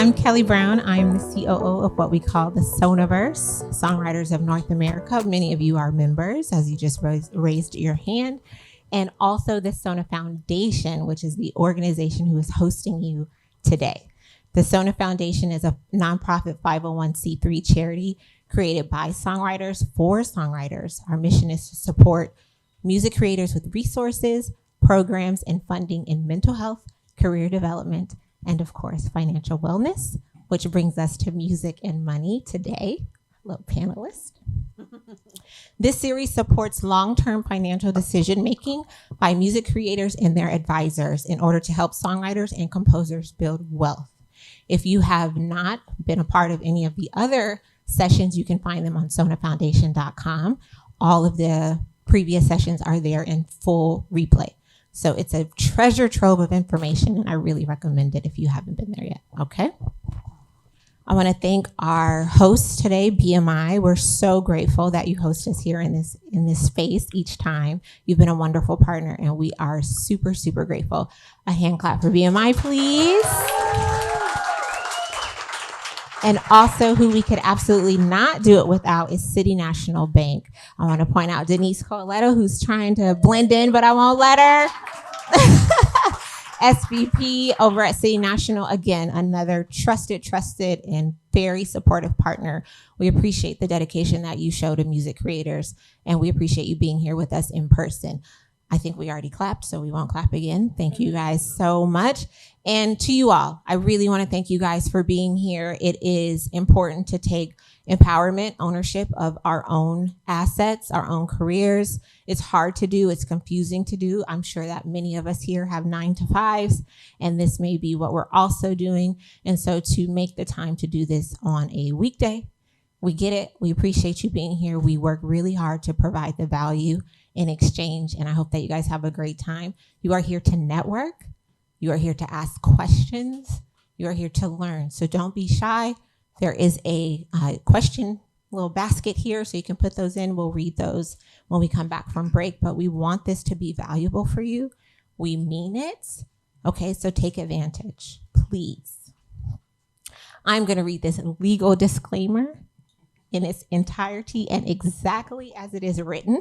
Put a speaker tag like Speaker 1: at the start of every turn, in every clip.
Speaker 1: I'm Kellie Brown. I'm the COO of what we call the SONAverse, Songwriters of North America. Many of you are members, as you just raised your hand. And also the SONA Foundation, which is the organization who is hosting you today. The SONA Foundation is a nonprofit 501c3 charity created by songwriters for songwriters. Our mission is to support music creators with resources, programs, and funding in mental health, career development, and of course, financial wellness, which brings us to music and money today. Hello, panelist. This series supports long-term financial decision-making by music creators and their advisors in order to help songwriters and composers build wealth. If you have not been a part of any of the other sessions, you can find them on sonafoundation.com. All of the previous sessions are there in full replay. So it's a treasure trove of information, and I really recommend it if you haven't been there yet, okay? I want to thank our hosts today, BMI. We're so grateful that you host us here in this space each time. You've been a wonderful partner, and we are super, super grateful. A hand clap for BMI, please. And also who we could absolutely not do it without is City National Bank. I want to point out Denise Coletto, who's trying to blend in, but I won't let her. SVP over at City National, again, another trusted, and very supportive partner. We appreciate the dedication that you show to music creators, and we appreciate you being here with us in person. I think we already clapped, so we won't clap again. Thank you guys so much. And to you all, I really want to thank you guys for being here. It is important to take empowerment, ownership of our own assets, our own careers. It's hard to do. It's confusing to do. I'm sure that many of us here have 9-to-5s, and this may be what we're also doing. And so to make the time to do this on a weekday, we get it. We appreciate you being here. We work really hard to provide the value in exchange, and I hope that you guys have a great time. You are here to network. You are here to ask questions. You are here to learn. So don't be shy. There is a question little basket here, so you can put those in. We'll read those when we come back from break, but we want this to be valuable for you. We mean it. Okay, so take advantage, please. I'm going to read this legal disclaimer in its entirety and exactly as it is written.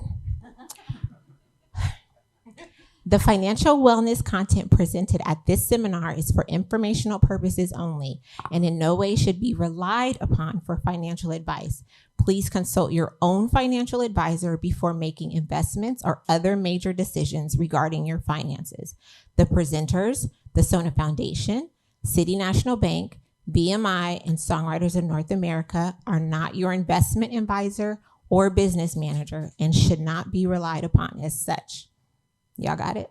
Speaker 1: The financial wellness content presented at this seminar is for informational purposes only and in no way should be relied upon for financial advice. Please consult your own financial advisor before making investments or other major decisions regarding your finances. The presenters, the SONA Foundation, City National Bank, BMI, and Songwriters of North America are not your investment advisor or business manager and should not be relied upon as such. Y'all got it?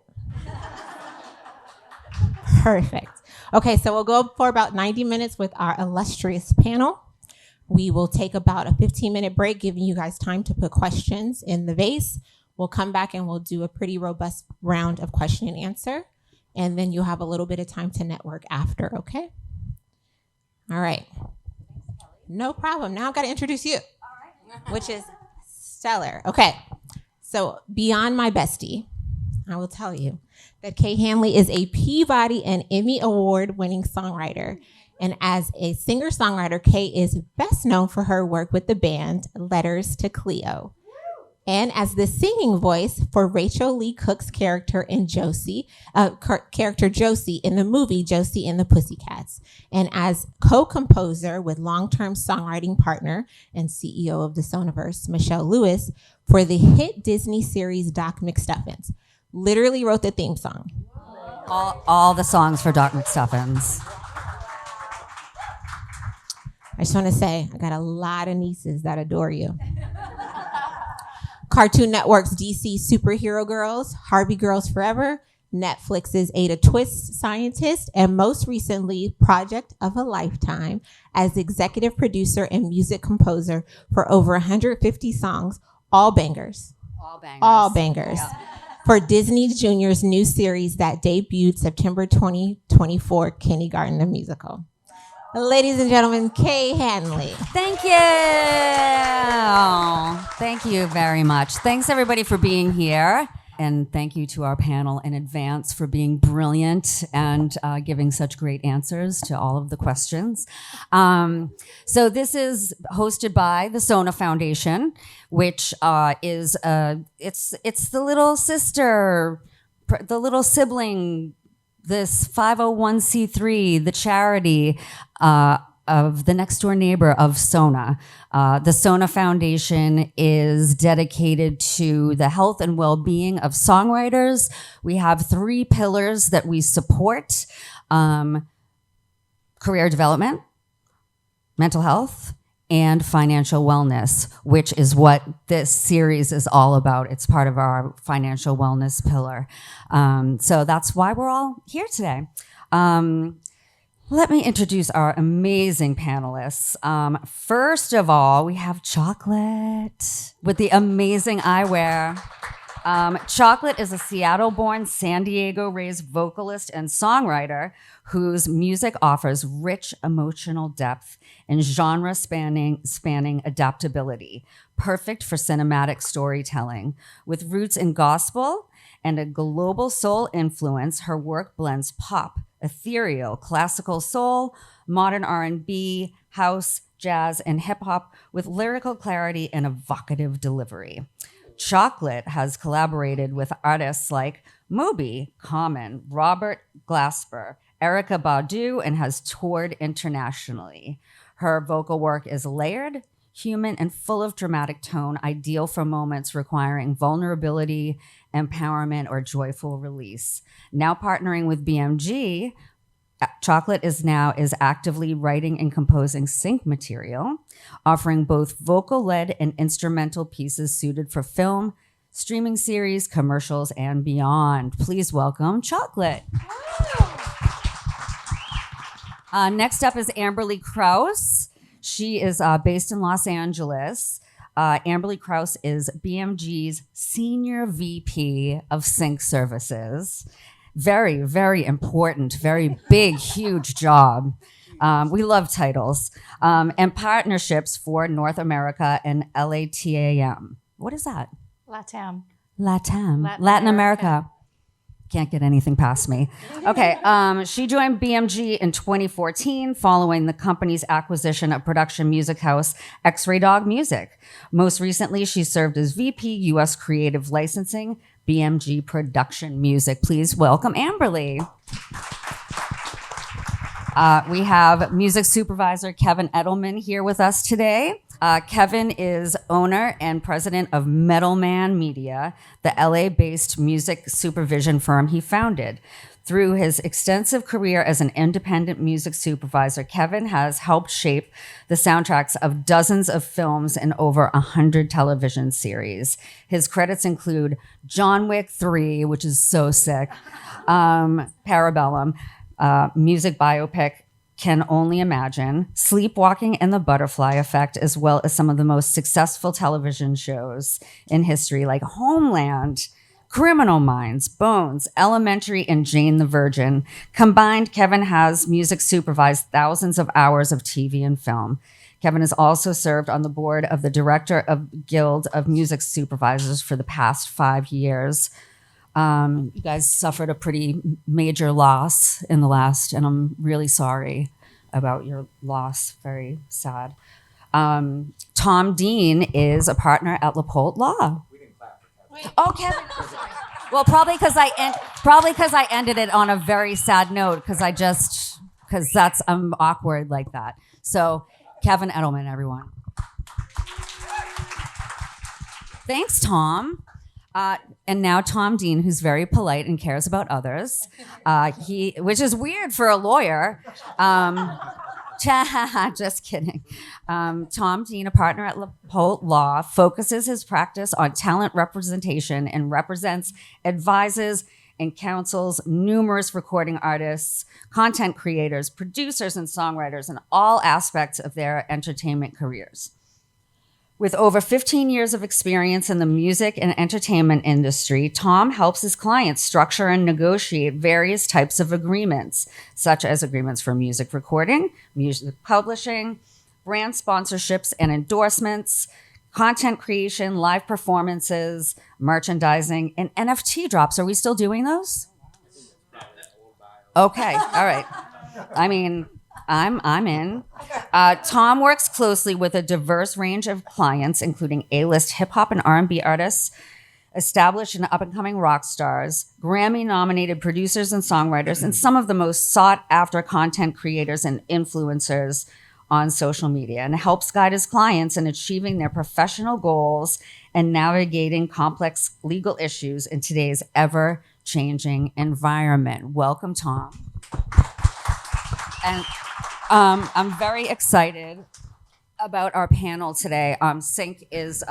Speaker 1: Perfect. Okay, so we'll go for about 90 minutes with our illustrious panel. We will take about a 15-minute break, giving you guys time to put questions in the vase. We'll come back and we'll do a pretty robust round of question and answer, and then you'll have a little bit of time to network after, okay? All right. No problem. Now I've got to introduce you, which is stellar. Okay, so beyond my bestie, I will tell you that Kay Hanley is a Peabody and Emmy Award-winning songwriter. And as a singer-songwriter, Kay is best known for her work with the band Letters to Cleo. And as the singing voice for Rachel Lee Cook's character in Josie in the movie Josie and the Pussycats. And as co-composer with long-term songwriting partner and CEO of the SONAverse, Michelle Lewis, for the hit Disney series Doc McStuffins. Literally wrote the theme song.
Speaker 2: All the songs for Doc McStuffins.
Speaker 1: I just want to say, I got a lot of nieces that adore you. Cartoon Network's DC Superhero Girls, Harvey Girls Forever, Netflix's Ada Twist Scientist, and most recently, Project of a Lifetime as executive producer and music composer for over 150 songs, all bangers. All bangers. Yeah. For Disney Junior's new series that debuted September 2024, Kindergarten the Musical. Ladies and gentlemen, Kay Hanley.
Speaker 2: Thank you. Thank you very much. Thanks everybody for being here. And thank you to our panel in advance for being brilliant and giving such great answers to all of the questions. So this is hosted by the SONA Foundation, which is it's the little sister, the little sibling, this 501c3, the charity of the next door neighbor of SONA. The SONA Foundation is dedicated to the health and well-being of songwriters. We have 3 pillars that we support: career development, mental health, and financial wellness, which is what this series is all about. It's part of our financial wellness pillar. So that's why we're all here today. Let me introduce our amazing panelists. First of all, we have Choklate with the amazing eyewear. Choklate is a Seattle-born, San Diego-raised vocalist and songwriter whose music offers rich emotional depth and genre-spanning adaptability, perfect for cinematic storytelling. With roots in gospel and a global soul influence, her work blends pop, ethereal, classical soul, modern R&B, house, jazz, and hip-hop with lyrical clarity and evocative delivery. Choklate has collaborated with artists like Moby, Common, Robert Glasper, Erykah Badu, and has toured internationally. Her vocal work is layered, human, and full of dramatic tone, ideal for moments requiring vulnerability, empowerment, or joyful release. Now partnering with BMG, Choklate is actively writing and composing sync material, offering both vocal-led and instrumental pieces suited for film, streaming series, commercials, and beyond. Please welcome Choklate. Next up is Amberly Crouse. She is based in Los Angeles. Amberly Crouse is BMG's Senior VP of Sync Services. Very, very important, very big, huge job. We love titles. And partnerships for North America and LATAM. What is that?
Speaker 3: LATAM.
Speaker 2: Latin America. Can't get anything past me. Okay, she joined BMG in 2014 following the company's acquisition of production music house X-Ray Dog Music. Most recently, she served as VP U.S. Creative Licensing, BMG Production Music. Please welcome Amberly. We have music supervisor Kevin Edelman here with us today. Kevin is owner and president of Metalman Media, the LA-based music supervision firm he founded. Through his extensive career as an independent music supervisor, Kevin has helped shape the soundtracks of dozens of films and over 100 television series. His credits include John Wick 3, which is so sick, Parabellum, music biopic Can Only Imagine, Sleepwalking and the Butterfly Effect, as well as some of the most successful television shows in history like Homeland, Criminal Minds, Bones, Elementary, and Jane the Virgin. Combined, Kevin has music supervised thousands of hours of TV and film. Kevin has also served on the board of the Director of Guild of Music Supervisors for the past 5 years. You guys suffered a pretty major loss in the last, and I'm really sorry about your loss. Very sad. Tom Dean is a partner at LaPolt Law. We didn't clap for Kevin. Oh, Kevin. I'm sorry. Well, probably because I ended it on a very sad note because I'm awkward like that. So, Kevin Edelman, everyone. Thanks, Tom. And now Tom Dean, who's very polite and cares about others, which is weird for a lawyer. Just kidding. Tom Dean, a partner at LaPolt Law, focuses his practice on talent representation and represents, advises, and counsels numerous recording artists, content creators, producers, and songwriters in all aspects of their entertainment careers. With over 15 years of experience in the music and entertainment industry, Tom helps his clients structure and negotiate various types of agreements, such as agreements for music recording, music publishing, brand sponsorships and endorsements, content creation, live performances, merchandising, and NFT drops. Are we still doing those? Okay, all right. I mean, I'm in. Tom works closely with a diverse range of clients, including A-list hip hop and R&B artists, established and up-and-coming rock stars, Grammy-nominated producers and songwriters, and some of the most sought-after content creators and influencers on social media, and helps guide his clients in achieving their professional goals and navigating complex legal issues in today's ever-changing environment. Welcome, Tom. And I'm very excited about our panel today. Sync is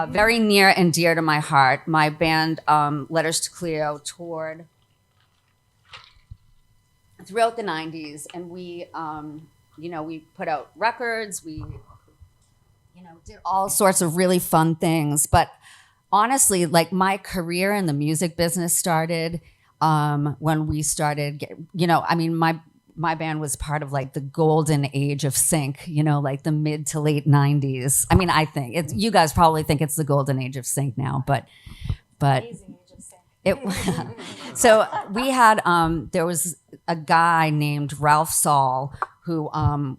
Speaker 2: very near and dear to my heart. My band, Letters to Cleo, toured throughout the 90s, and we put out records, we, did all sorts of really fun things. But honestly, like, my career in the music business started when we started, my band was part of like the golden age of sync, like the mid to late 90s. I mean, I think you guys probably think it's the golden age of sync now, but
Speaker 3: Amazing age of sync.
Speaker 2: So we had, there was a guy named Ralph Saul who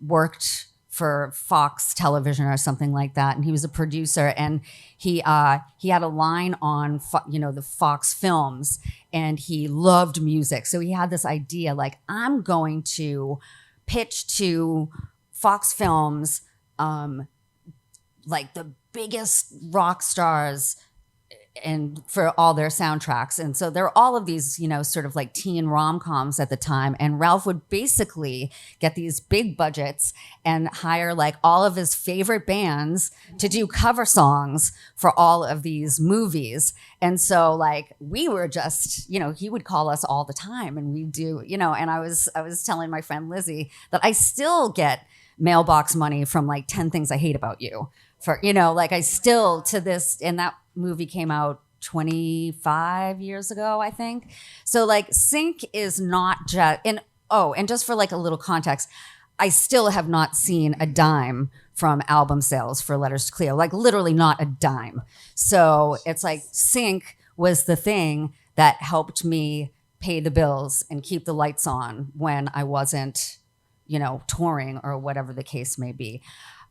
Speaker 2: worked for Fox Television or something like that, and he was a producer, and he had a line on the Fox films, and he loved music. So he had this idea, like, I'm going to pitch to Fox Films like the biggest rock stars and for all their soundtracks. And so there are all of these, sort of like teen rom-coms at the time. And Ralph would basically get these big budgets and hire like all of his favorite bands to do cover songs for all of these movies. And so like we were just, he would call us all the time, and we do, and I was telling my friend Lizzie that I still get mailbox money from like 10 Things I Hate About You for, like I still to this, and that movie came out 25 years ago, I think. So like sync is not just, and just for like a little context, I still have not seen a dime from album sales for Letters to Cleo, like literally not a dime. So it's like sync was the thing that helped me pay the bills and keep the lights on when I wasn't, touring or whatever the case may be.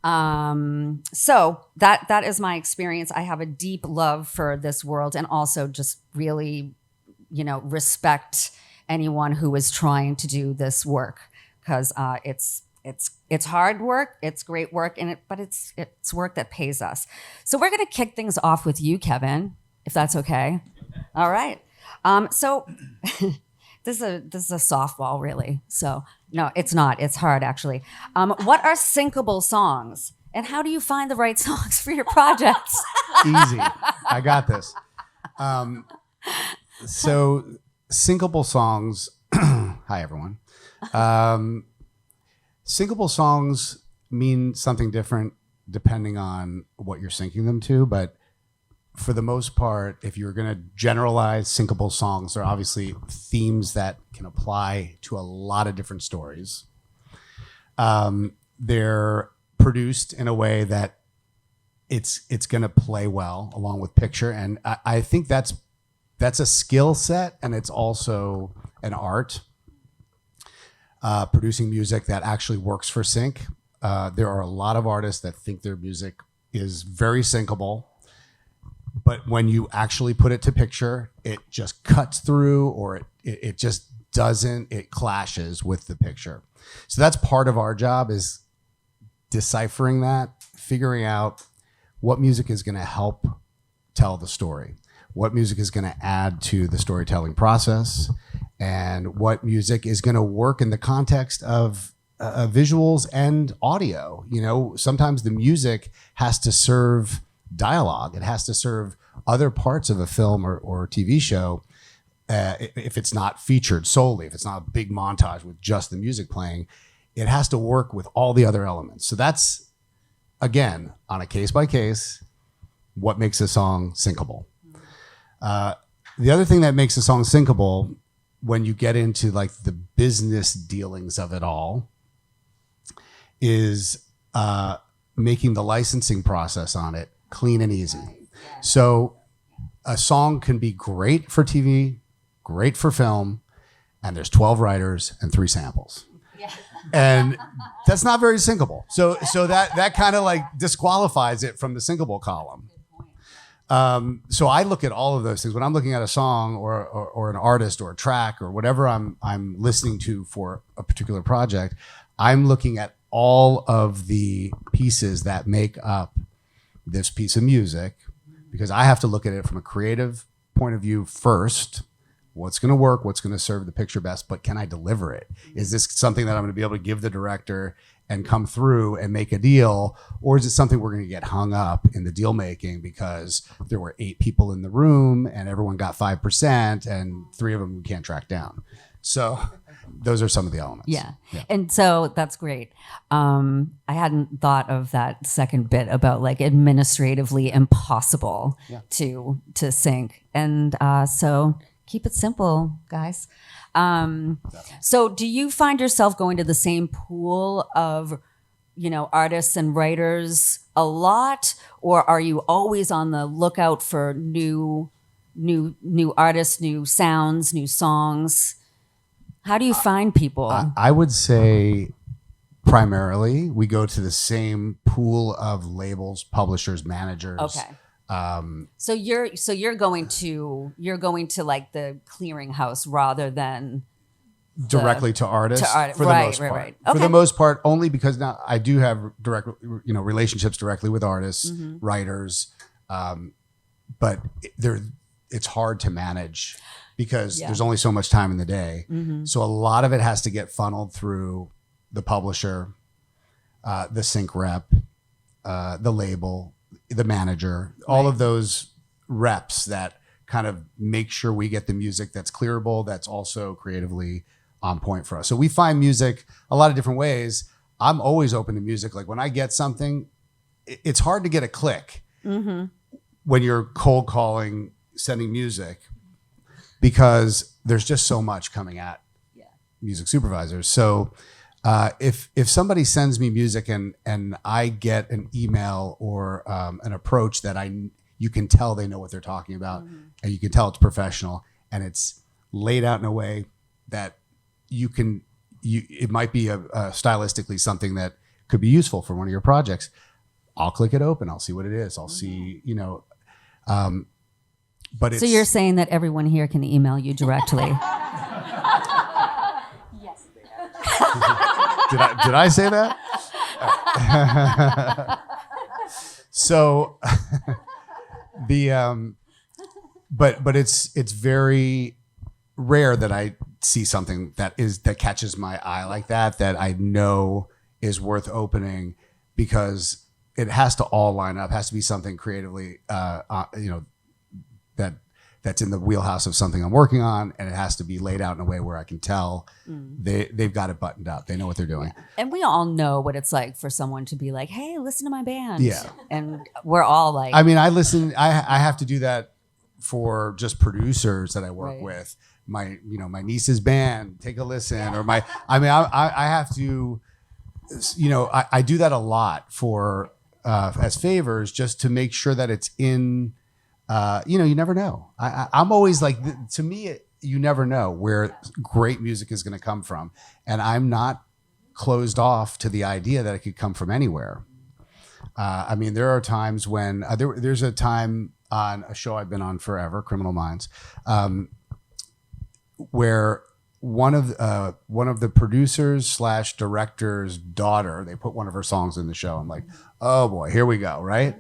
Speaker 2: So that is my experience. I have a deep love for this world, and also just really, respect anyone who is trying to do this work, because it's hard work, it's great work, but it's work that pays us. So we're gonna kick things off with you, Kevin, if that's okay. All right. So this is a softball, really. So no, it's not. It's hard, actually. What are syncable songs, and how do you find the right songs for your projects?
Speaker 4: Easy. I got this. So syncable songs. Hi, everyone. Syncable songs mean something different depending on what you're syncing them to, but for the most part, if you're going to generalize syncable songs, there are obviously themes that can apply to a lot of different stories. They're produced in a way that it's going to play well along with picture, and I think that's a skill set, and it's also an art. Producing music that actually works for sync. There are a lot of artists that think their music is very syncable, but when you actually put it to picture, it just cuts through, or it just doesn't, it clashes with the picture. So that's part of our job, is deciphering that, figuring out what music is going to help tell the story, what music is going to add to the storytelling process, and what music is going to work in the context of visuals and audio. Sometimes the music has to serve dialogue. It has to serve other parts of a film or TV show. If it's not featured solely, if it's not a big montage with just the music playing, it has to work with all the other elements. So that's, again, on a case by case, what makes a song syncable. The other thing that makes a song syncable, when you get into like the business dealings of it all, is making the licensing process on it clean and easy. So a song can be great for TV, great for film, and there's 12 writers and 3 samples. And that's not very syncable. So that kind of like disqualifies it from the syncable column. So I look at all of those things when I'm looking at a song or an artist or a track or whatever I'm listening to for a particular project. I'm looking at all of the pieces that make up this piece of music, because I have to look at it from a creative point of view first. What's going to work? What's going to serve the picture best? But can I deliver it? Is this something that I'm going to be able to give the director and come through and make a deal? Or is it something we're going to get hung up in the deal making because there were 8 people in the room and everyone got 5% and 3 of them we can't track down? So those are some of the elements.
Speaker 2: Yeah. And so that's great. I hadn't thought of that second bit about like administratively impossible to sync. And so keep it simple, guys. So do you find yourself going to the same pool of, artists and writers a lot, or are you always on the lookout for new artists, new sounds, new songs? How do you find people?
Speaker 4: I would say primarily we go to the same pool of labels, publishers, managers.
Speaker 2: Okay. So you're going to like the clearinghouse rather than
Speaker 4: directly to artists for the most part.
Speaker 2: Right. Okay.
Speaker 4: For the most part, only because now I do have direct, relationships directly with artists, writers, but it's hard to manage because there's only so much time in the day. So a lot of it has to get funneled through the publisher, the sync rep, the label, the manager, all of those reps that kind of make sure we get the music that's clearable, that's also creatively on point for us. So we find music a lot of different ways. I'm always open to music. Like when I get something, it's hard to get a click when you're cold calling, sending music, because there's just so much coming at music supervisors. So if somebody sends me music and I get an email or an approach that you can tell they know what they're talking about, and you can tell it's professional and it's laid out in a way that it might be a stylistically something that could be useful for one of your projects. I'll click it open. I'll see what it is. I'll see, but it's,
Speaker 2: so you're saying that everyone here can email you directly.
Speaker 3: Yes.
Speaker 4: Did I say that? So but it's very rare that I see something that catches my eye like that I know is worth opening, because it has to all line up. It has to be something creatively that's in the wheelhouse of something I'm working on, and it has to be laid out in a way where I can tell they've got it buttoned up. They know what they're doing.
Speaker 2: And we all know what it's like for someone to be like, "Hey, listen to my band."
Speaker 4: Yeah.
Speaker 2: And we're all like,
Speaker 4: I mean, I listen. I have to do that for just producers that I work with. My niece's band, take a listen, or I have to, I do that a lot for as favors, just to make sure that it's in. You never know. I'm always like, to me, you never know where great music is going to come from. And I'm not closed off to the idea that it could come from anywhere. There are times when there's a time on a show I've been on forever, Criminal Minds, where one of the producers / director's daughter, they put one of her songs in the show. I'm like, oh boy, here we go. Right.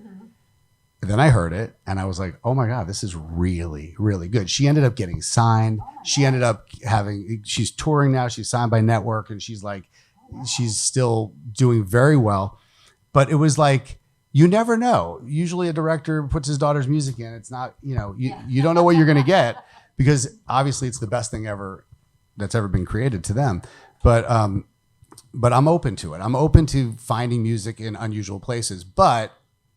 Speaker 4: And then I heard it and I was like, oh my God, this is really, really good. She ended up getting signed. She ended up she's touring now. She's signed by Network, and she's still doing very well. But it was like, you never know. Usually a director puts his daughter's music in. It's not, you don't know what you're going to get, because obviously it's the best thing ever that's ever been created to them. But I'm open to it. I'm open to finding music in unusual places. But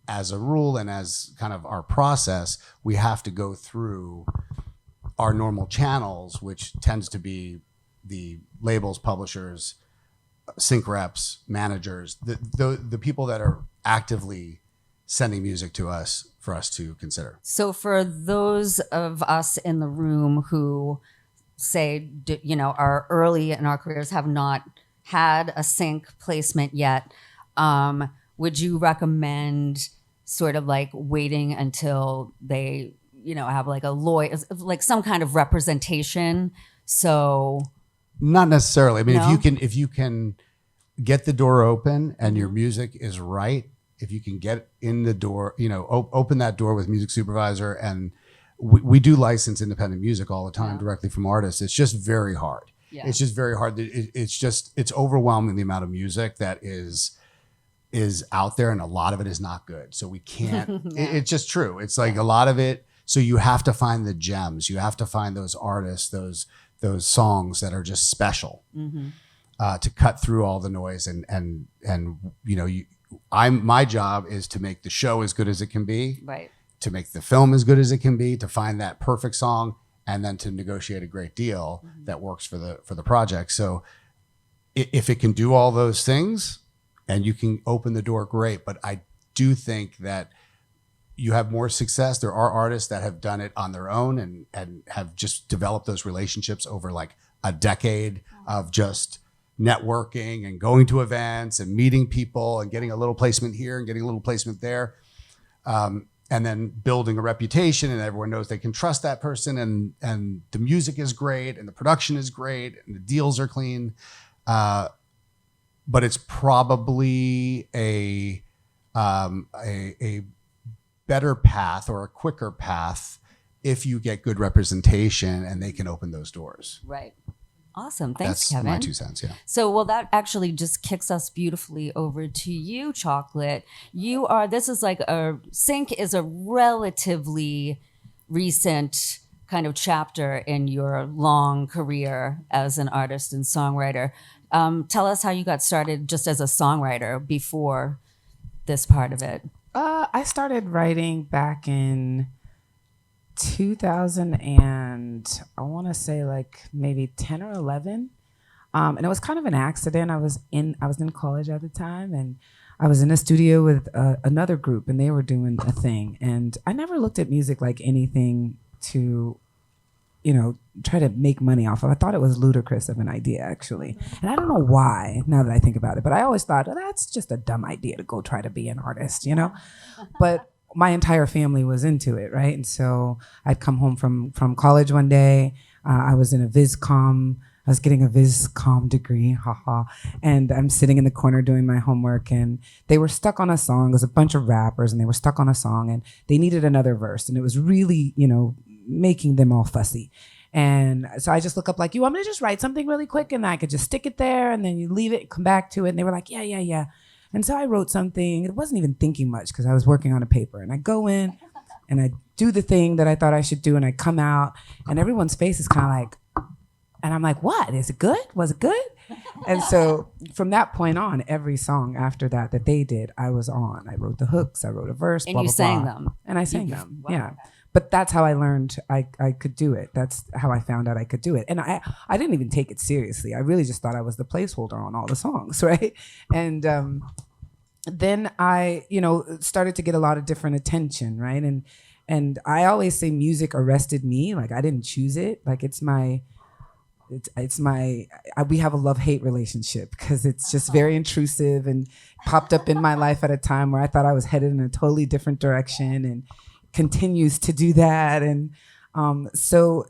Speaker 4: as a rule, and as kind of our process, we have to go through our normal channels, which tends to be the labels, publishers, sync reps, managers, the people that are actively sending music to us for us to consider.
Speaker 2: So for those of us in the room who say, are early in our careers, have not had a sync placement yet, would you recommend sort of like waiting until they, have like a lawyer, like some kind of representation? So
Speaker 4: not necessarily. I mean,
Speaker 2: No?
Speaker 4: if you can get the door open and your music is right, if you can get in the door, open that door with Music Supervisor, and we do license independent music all the time directly from artists. It's just very hard.
Speaker 2: Yeah.
Speaker 4: It's just very hard. It's overwhelming the amount of music that is out there, and a lot of it is not good. So we can't. It's just true. It's like a lot of it. So you have to find the gems. You have to find those artists, those songs that are just special to cut through all the noise. And my job is to make the show as good as it can be,
Speaker 2: right.
Speaker 4: to make the film as good as it can be, to find that perfect song, and then to negotiate a great deal that works for the project. So if it can do all those things and you can open the door, great. But I do think that you have more success. There are artists that have done it on their own and have just developed those relationships over like a decade of just networking and going to events and meeting people and getting a little placement here and getting a little placement there. And then building a reputation, and everyone knows they can trust that person, and the music is great and the production is great and the deals are clean. But it's probably a better path or a quicker path if you get good representation and they can open those doors.
Speaker 2: Right. Awesome. Thanks,
Speaker 4: That's
Speaker 2: Kevin.
Speaker 4: my 2 cents. Yeah.
Speaker 2: So, well, that actually just kicks us beautifully over to you, Choklate. Sync is a relatively recent kind of chapter in your long career as an artist and songwriter. Tell us how you got started just as a songwriter before this part of it.
Speaker 3: I started writing back in 2000 and I want to say like maybe 10 or 11. And it was kind of an accident. I was in college at the time, and I was in a studio with another group, and they were doing a thing. And I never looked at music like anything to, try to make money off of. I thought it was ludicrous of an idea, actually. And I don't know why, now that I think about it, but I always thought, that's just a dumb idea to go try to be an artist, But my entire family was into it, right? And so I'd come home from college one day. I was in a VizCom. I was getting a VizCom degree, and I'm sitting in the corner doing my homework, and they were stuck on a song. It was a bunch of rappers, and they were stuck on a song, and they needed another verse, and it was really, making them all fussy. And so I just look up like, you want me to just write something really quick, and I could just stick it there, and then you leave it, come back to it. And they were like, yeah. And so I wrote something. It wasn't even thinking much because I was working on a paper. And I go in and I do the thing that I thought I should do. And I come out and everyone's face is kind of like, and I'm like, what? Is it good? Was it good? And so from that point on, every song after that they did, I was on. I wrote the hooks. I wrote a verse.
Speaker 2: And
Speaker 3: blah,
Speaker 2: you
Speaker 3: blah,
Speaker 2: sang
Speaker 3: blah.
Speaker 2: them.
Speaker 3: And I sang them.
Speaker 2: Wow.
Speaker 3: Yeah. But that's how I learned I could do it. That's how I found out I could do it. And I didn't even take it seriously. I really just thought I was the placeholder on all the songs, right? And then I, started to get a lot of different attention, right? And I always say music arrested me. Like, I didn't choose it. Like, we have a love-hate relationship because it's just very intrusive and popped up in my life at a time where I thought I was headed in a totally different direction, and continues to do that. And so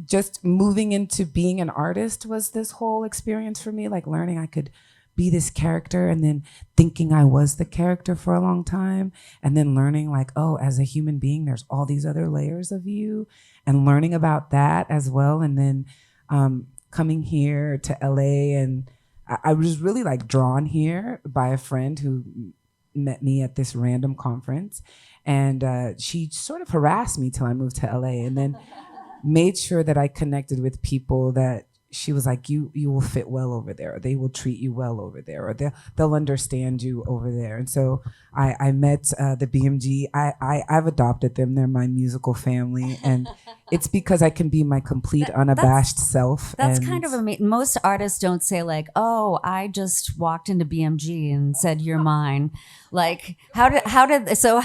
Speaker 3: just moving into being an artist was this whole experience for me, like learning I could be this character, and then thinking I was the character for a long time, and then learning like, oh, as a human being, there's all these other layers of you, and learning about that as well. And then coming here to LA, and I was really like drawn here by a friend who met me at this random conference, and she sort of harassed me till I moved to LA, and then made sure that I connected with people that she was like, you will fit well over there, or they will treat you well over there, or they'll understand you over there. And so I met the BMG. I've adopted them. They're my musical family, and it's because I can be my complete unabashed self.
Speaker 2: That's
Speaker 3: and
Speaker 2: kind of amazing. Most artists don't say like, "Oh, I just walked into BMG and said you're mine." Like, so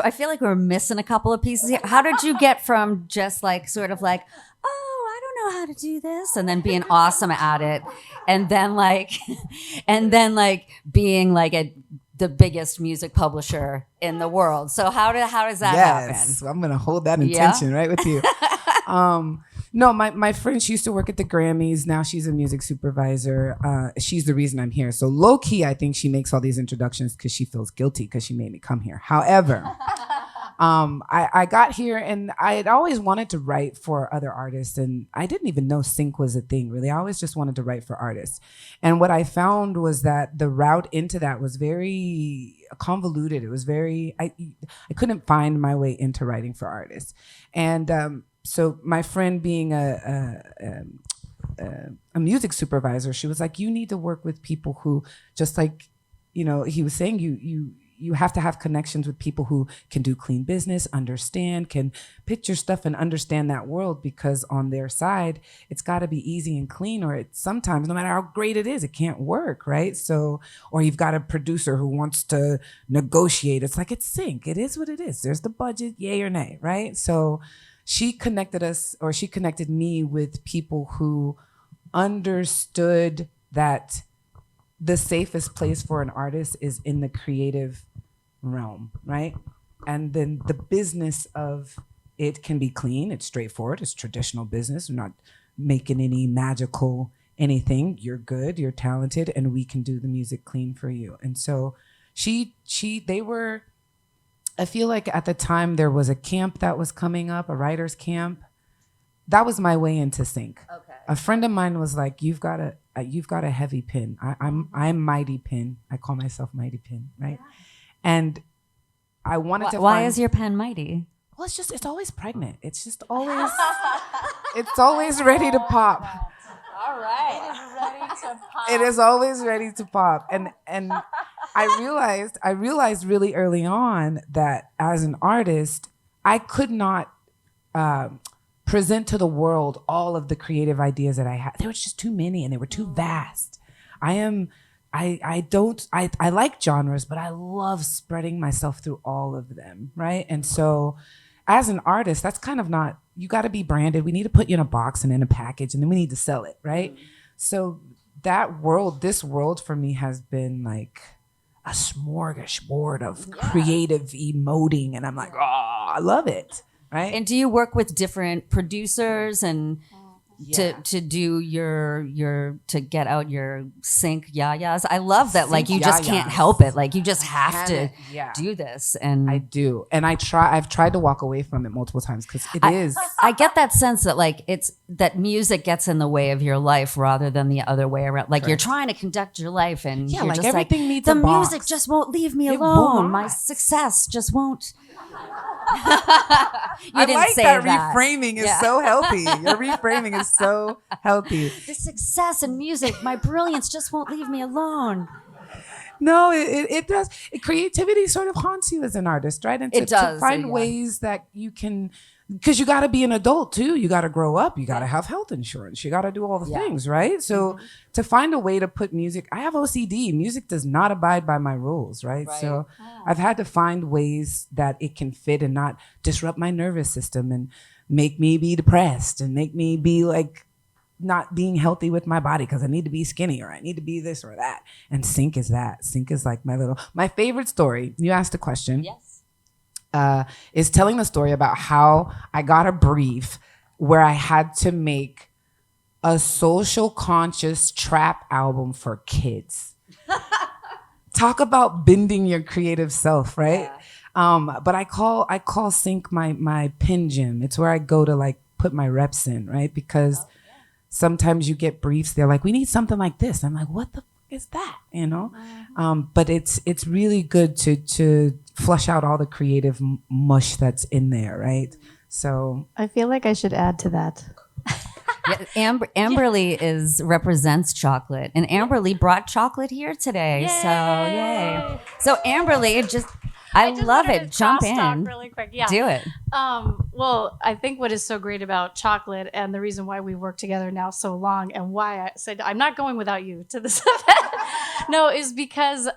Speaker 2: I feel like we're missing a couple of pieces here. How did you get from just like sort of like, "Oh, I don't know how to do this," and then being awesome at it, and then like being like the biggest music publisher in the world? So how does that happen?
Speaker 3: Yes, I'm gonna hold that intention right with you. No, my friend, she used to work at the Grammys. Now she's a music supervisor. She's the reason I'm here. So low key, I think she makes all these introductions because she feels guilty because she made me come here. However, I got here and I had always wanted to write for other artists, and I didn't even know sync was a thing, really. I always just wanted to write for artists. And what I found was that the route into that was very convoluted. It was very, I couldn't find my way into writing for artists. And so my friend, being a music supervisor, she was like, you need to work with people who, just like, you know, he was saying, you have to have connections with people who can do clean business, understand, can pitch your stuff and understand that world, because on their side, it's got to be easy and clean, or it sometimes, no matter how great it is, it can't work, right? So, or you've got a producer who wants to negotiate. It's like, it's sync. It is what it is. There's the budget, yay or nay, right? So she connected me with people who understood that the safest place for an artist is in the creative realm, right? And then the business of it can be clean. It's straightforward. It's traditional business. We're not making any magical anything. You're good. You're talented, and we can do the music clean for you. And so they were. I feel like at the time there was a camp that was coming up, a writer's camp. That was my way into sync. Okay. A friend of mine was like, "You've got a heavy pen. I'm Mighty Pen. I call myself Mighty Pen, right?" Yeah. And I wanted to.
Speaker 2: Why is your pen mighty?
Speaker 3: Well, it's always pregnant. It's just always, it's always ready to pop.
Speaker 2: All right. It is ready to pop.
Speaker 3: It is always ready to pop. And I realized really early on that as an artist, I could not present to the world all of the creative ideas that I had. There was just too many, and they were too vast. I like genres, but I love spreading myself through all of them, right? And so as an artist, that's kind of not, you got to be branded. We need to put you in a box and in a package, and then we need to sell it, right? Mm-hmm. So this world for me has been like a smorgasbord of creative emoting, and I'm like, oh, I love it, right?
Speaker 2: And do you work with different producers and to do to get out your sync yayas? I love that. Like, you just can't help it. Like, you just have to do this. And
Speaker 3: I do. And I've tried to walk away from it multiple times, because
Speaker 2: I get that sense that like it's that music gets in the way of your life rather than the other way around. Like, you're trying to conduct your life, and you're
Speaker 3: like
Speaker 2: just
Speaker 3: everything
Speaker 2: like,
Speaker 3: needs
Speaker 2: the
Speaker 3: a box.
Speaker 2: music just won't leave me
Speaker 3: It
Speaker 2: alone.
Speaker 3: will not.
Speaker 2: My success just won't.
Speaker 3: I like that reframing is so healthy. Your reframing is so healthy.
Speaker 2: The success in music, my brilliance just won't leave me alone.
Speaker 3: No, it does. Creativity sort of haunts you as an artist, right? And to find ways that you can, because you got to be an adult too. You got to grow up. You got to have health insurance. You got to do all the things, right? So to find a way to put music, I have OCD. Music does not abide by my rules, right? So I've had to find ways that it can fit and not disrupt my nervous system and make me be depressed and make me be like not being healthy with my body because I need to be skinny or I need to be this or that. And sync is that. Sync is like my favorite story. You asked a question.
Speaker 2: Yes.
Speaker 3: Is telling the story about how I got a brief where I had to make a social conscious trap album for kids. Talk about bending your creative self, right? Yeah. But I call sync my pen gym. It's where I go to like put my reps in, right? Because sometimes you get briefs, they're like, we need something like this. I'm like, what the is that? You know? But it's really good to flush out all the creative mush that's in there, right? So
Speaker 5: I feel like I should add to that.
Speaker 2: Yeah, Amberly represents chocolate, and Amberly brought chocolate here today.
Speaker 5: Yay!
Speaker 2: So yay! So Amberly, I
Speaker 5: just
Speaker 2: love
Speaker 5: wanted
Speaker 2: it.
Speaker 5: to
Speaker 2: Jump
Speaker 5: crosstalk
Speaker 2: in,
Speaker 5: really quick. Yeah.
Speaker 2: do it.
Speaker 5: Well, I think what is so great about chocolate, and the reason why we worked together now so long, and why I said I'm not going without you to this event, no, is because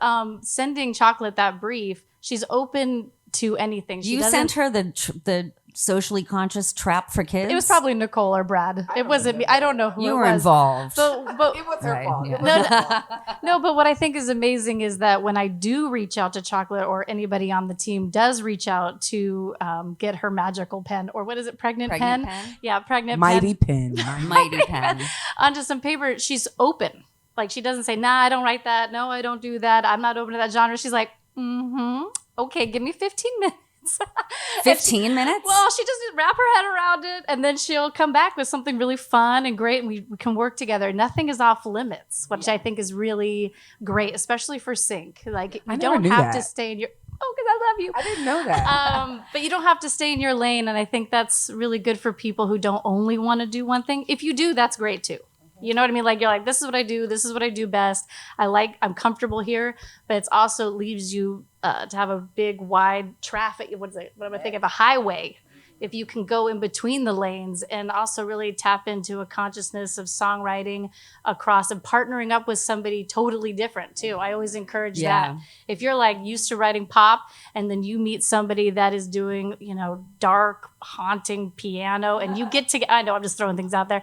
Speaker 5: sending Choklate that brief, she's open to anything.
Speaker 2: You sent her the socially conscious trap for kids.
Speaker 5: It was probably Nicole or Brad. It wasn't me. I don't know who
Speaker 2: you
Speaker 5: it
Speaker 2: were
Speaker 5: was.
Speaker 2: involved.
Speaker 5: But
Speaker 3: It was her fault.
Speaker 2: Yeah.
Speaker 5: No, but what I think is amazing is that when I do reach out to Choklate, or anybody on the team does reach out to get her magical pen, or what is it, pregnant pen? Yeah, pregnant
Speaker 3: Mighty
Speaker 5: pen.
Speaker 3: pen.
Speaker 2: Mighty pen.
Speaker 5: Onto some paper, she's open. Like, she doesn't say, nah, I don't write that. No, I don't do that. I'm not open to that genre. She's like, okay, give me 15 minutes.
Speaker 2: 15 minutes?
Speaker 5: Well, she just wrap her head around it, and then she'll come back with something really fun and great, and we can work together. Nothing is off limits, which I think is really great, especially for sync. Like, you don't have to stay in your... Oh, because I love you.
Speaker 3: I didn't know that.
Speaker 5: But you don't have to stay in your lane, and I think that's really good for people who don't only want to do one thing. If you do, that's great too. You know what I mean? Like, you're like, this is what I do. This is what I do best. I'm comfortable here, but it's also leaves you to have a big, wide traffic. What am I thinking of? A highway. If you can go in between the lanes and also really tap into a consciousness of songwriting across and partnering up with somebody totally different too. I always encourage that. If you're like used to writing pop and then you meet somebody that is doing, dark, haunting piano, and you get to, I know I'm just throwing things out there.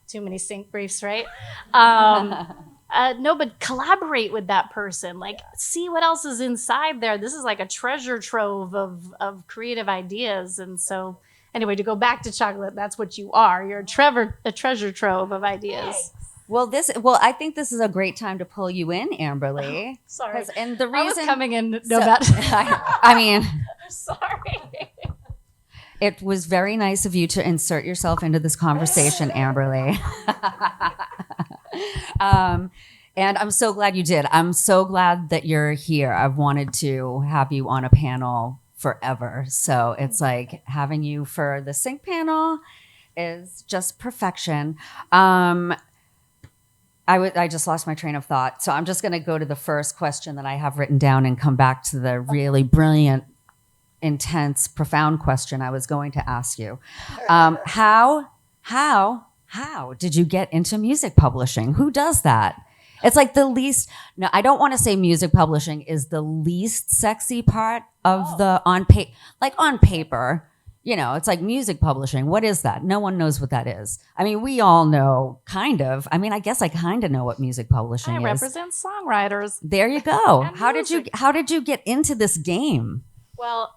Speaker 5: Too many sync briefs, right? No, but collaborate with that person. Like, see what else is inside there. This is like a treasure trove of creative ideas. And so, anyway, to go back to Choklate, that's what you are. You're a treasure trove of ideas.
Speaker 2: Well, I think this is a great time to pull you in, Amberly.
Speaker 5: Sorry.
Speaker 2: And the
Speaker 5: I was
Speaker 2: reason
Speaker 5: coming in.
Speaker 2: I mean,
Speaker 5: sorry.
Speaker 2: it was very nice of you to insert yourself into this conversation, Amberly. And I'm so glad you did. I'm so glad that you're here. I've wanted to have you on a panel forever. So it's like having you for the sync panel is just perfection. I just lost my train of thought. So I'm just going to go to the first question that I have written down and come back to the really brilliant, intense, profound question I was going to ask you. How did you get into music publishing? Who does that? It's like the least, no, I don't want to say music publishing is the least sexy part of the on paper, it's like music publishing. What is that? No one knows what that is. I mean, we all know kind of. I mean, I guess I kind of know what music publishing is.
Speaker 5: I represent songwriters.
Speaker 2: There you go.
Speaker 5: And
Speaker 2: How did you get into this game?
Speaker 5: Well,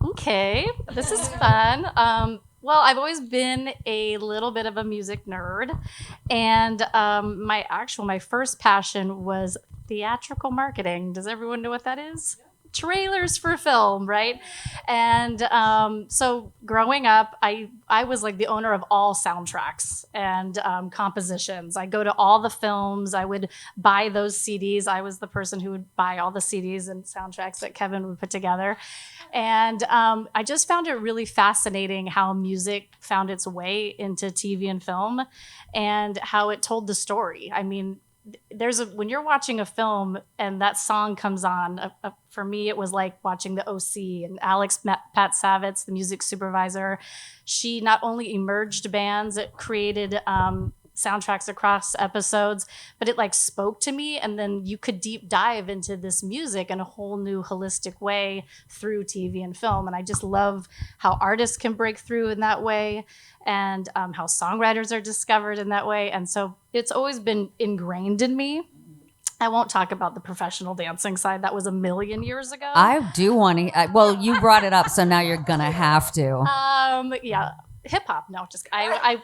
Speaker 5: okay, this is fun. Well, I've always been a little bit of a music nerd, and my first passion was theatrical marketing. Does everyone know what that is? Trailers for film, right? And so growing up, I was like the owner of all soundtracks and compositions. I go to all the films. I would buy those CDs. I was the person who would buy all the CDs and soundtracks that Kevin would put together. And I just found it really fascinating how music found its way into TV and film and how it told the story. I mean, when you're watching a film and that song comes on, for me, it was like watching the OC and Pat Savitz, the music supervisor. She not only emerged bands, it created soundtracks across episodes, but it like spoke to me, and then you could deep dive into this music in a whole new holistic way through TV and film. And I just love how artists can break through in that way, and how songwriters are discovered in that way. And so it's always been ingrained in me. I won't talk about the professional dancing side. That was a million years ago.
Speaker 2: I do want to. Well, you brought it up, so now you're gonna have to.
Speaker 5: Yeah. Hip hop, no, just I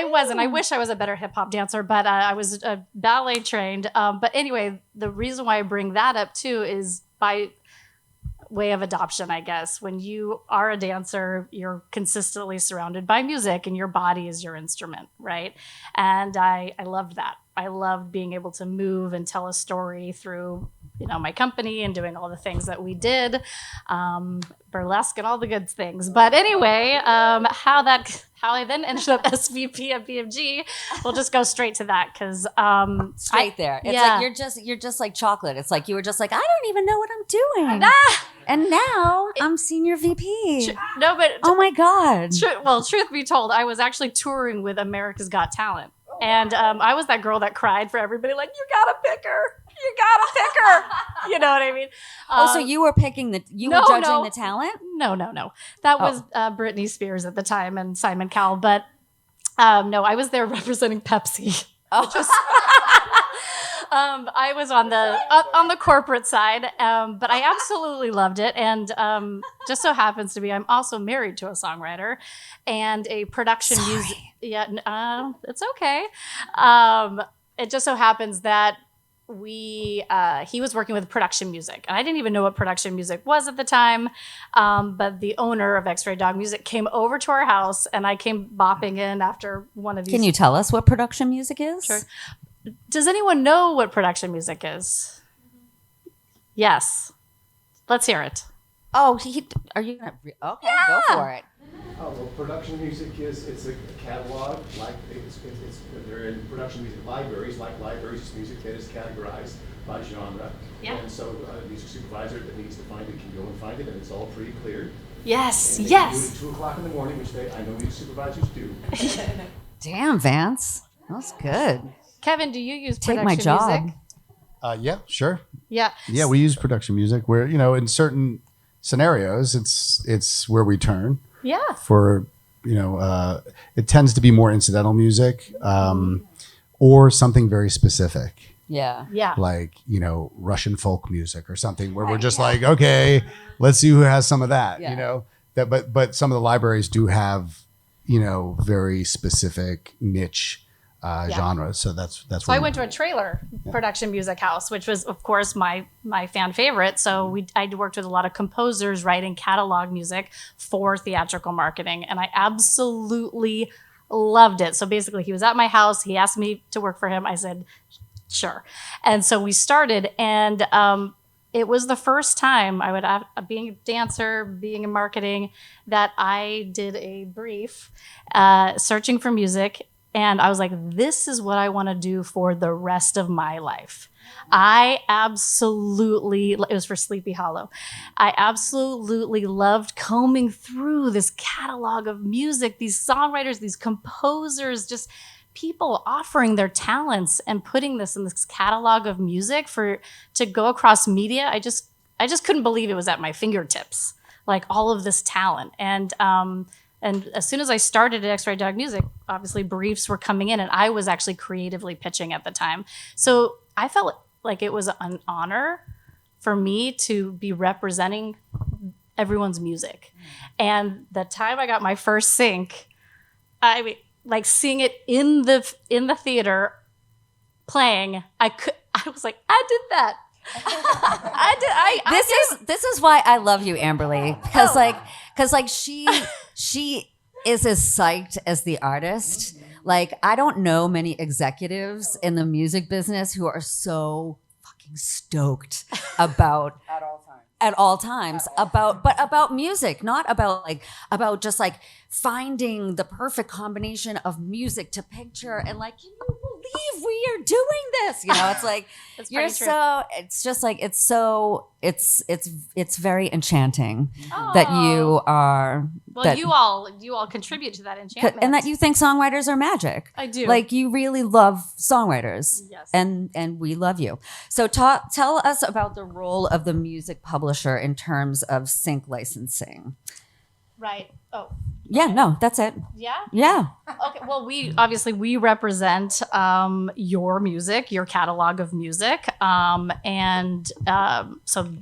Speaker 5: wasn't. I wish I was a better hip hop dancer, but I was ballet trained. But anyway, the reason why I bring that up too is by way of adoption, I guess. When you are a dancer, you're consistently surrounded by music, and your body is your instrument, right? And I loved that. I loved being able to move and tell a story through, my company and doing all the things that we did, burlesque and all the good things. But anyway, how I then ended up SVP at BMG, we'll just go straight to that because
Speaker 2: Straight there. It's
Speaker 5: yeah.
Speaker 2: like you're just like Choklate. It's like you were just like, I don't even know what I'm doing.
Speaker 5: Ah!
Speaker 2: And now I'm senior VP.
Speaker 5: No, but
Speaker 2: Oh my God.
Speaker 5: truth be told, I was actually touring with America's Got Talent. And I was that girl that cried for everybody, like, you gotta pick her. You gotta pick her. You know what I mean?
Speaker 2: So you were picking were judging the talent?
Speaker 5: No. That was Britney Spears at the time and Simon Cowell. But no, I was there representing Pepsi.
Speaker 2: Oh.
Speaker 5: I was on the corporate side, but I absolutely loved it. And just so happens to be, I'm also married to a songwriter and a production music. Yeah, it's okay. It just so happens that he was working with production music, and I didn't even know what production music was at the time. But the owner of X-Ray Dog Music came over to our house, and I came bopping in after one of these.
Speaker 2: Can you tell us what production music is?
Speaker 5: Sure. Does anyone know what production music is? Yes. Let's hear it.
Speaker 2: Oh, are you gonna? Okay, go for it.
Speaker 6: Oh, well, production music it's a catalog, like they're in production music libraries, like libraries, it's music that is categorized by genre.
Speaker 5: Yeah.
Speaker 6: And so a music supervisor that needs to find it can go and find it, and it's all pre-cleared.
Speaker 5: Yes,
Speaker 6: And they
Speaker 5: yes.
Speaker 6: can do it at 2 o'clock in the morning, which I know music supervisors do.
Speaker 2: Damn, Vance, that was good.
Speaker 5: Kevin, do you use
Speaker 2: Take
Speaker 5: production
Speaker 2: my job.
Speaker 5: music?
Speaker 4: Yeah, sure.
Speaker 5: Yeah.
Speaker 4: Yeah, we use production music where, in certain scenarios, it's where we turn
Speaker 5: Yeah.
Speaker 4: for, it tends to be more incidental music or something very specific,
Speaker 2: Yeah.
Speaker 5: Yeah.
Speaker 4: like, Russian folk music or something where we're just like, okay, let's see who has some of that,
Speaker 2: Yeah.
Speaker 4: but some of the libraries do have, very specific niche genres. So that's
Speaker 5: So I went to a trailer production music house, which was, of course, my fan favorite. So I worked with a lot of composers writing catalog music for theatrical marketing, and I absolutely loved it. So basically, he was at my house. He asked me to work for him. I said, sure. And so we started, and it was the first time I would, being a dancer, being in marketing, that I did a brief searching for music. And I was like, this is what I want to do for the rest of my life. I absolutely, it was for Sleepy Hollow. I absolutely loved combing through this catalog of music, these songwriters, these composers, just people offering their talents and putting this in this catalog of music to go across media. I just couldn't believe it was at my fingertips, like all of this talent. And as soon as I started at X-Ray Dog Music, obviously briefs were coming in, and I was actually creatively pitching at the time. So I felt like it was an honor for me to be representing everyone's music. And the time I got my first sync, I mean, like seeing it in the theater playing, I was like, I did that.
Speaker 2: This is why I love you, Amberly, because she is as psyched as the artist. Like, I don't know many executives in the music business who are so fucking stoked about at all times about music, not about just like finding the perfect combination of music to picture and like, can you believe we are doing this? It's like you're so, it's just like it's very enchanting that you are
Speaker 5: you all contribute to that enchantment.
Speaker 2: and that you think songwriters are magic.
Speaker 5: I do.
Speaker 2: Like, you really love songwriters.
Speaker 5: Yes.
Speaker 2: And we love you. So tell us about the role of the music publisher in terms of sync licensing.
Speaker 5: Right. Oh.
Speaker 2: Yeah, no, that's it.
Speaker 5: Yeah?
Speaker 2: Yeah.
Speaker 5: Okay. Well, we represent your music, your catalog of music. So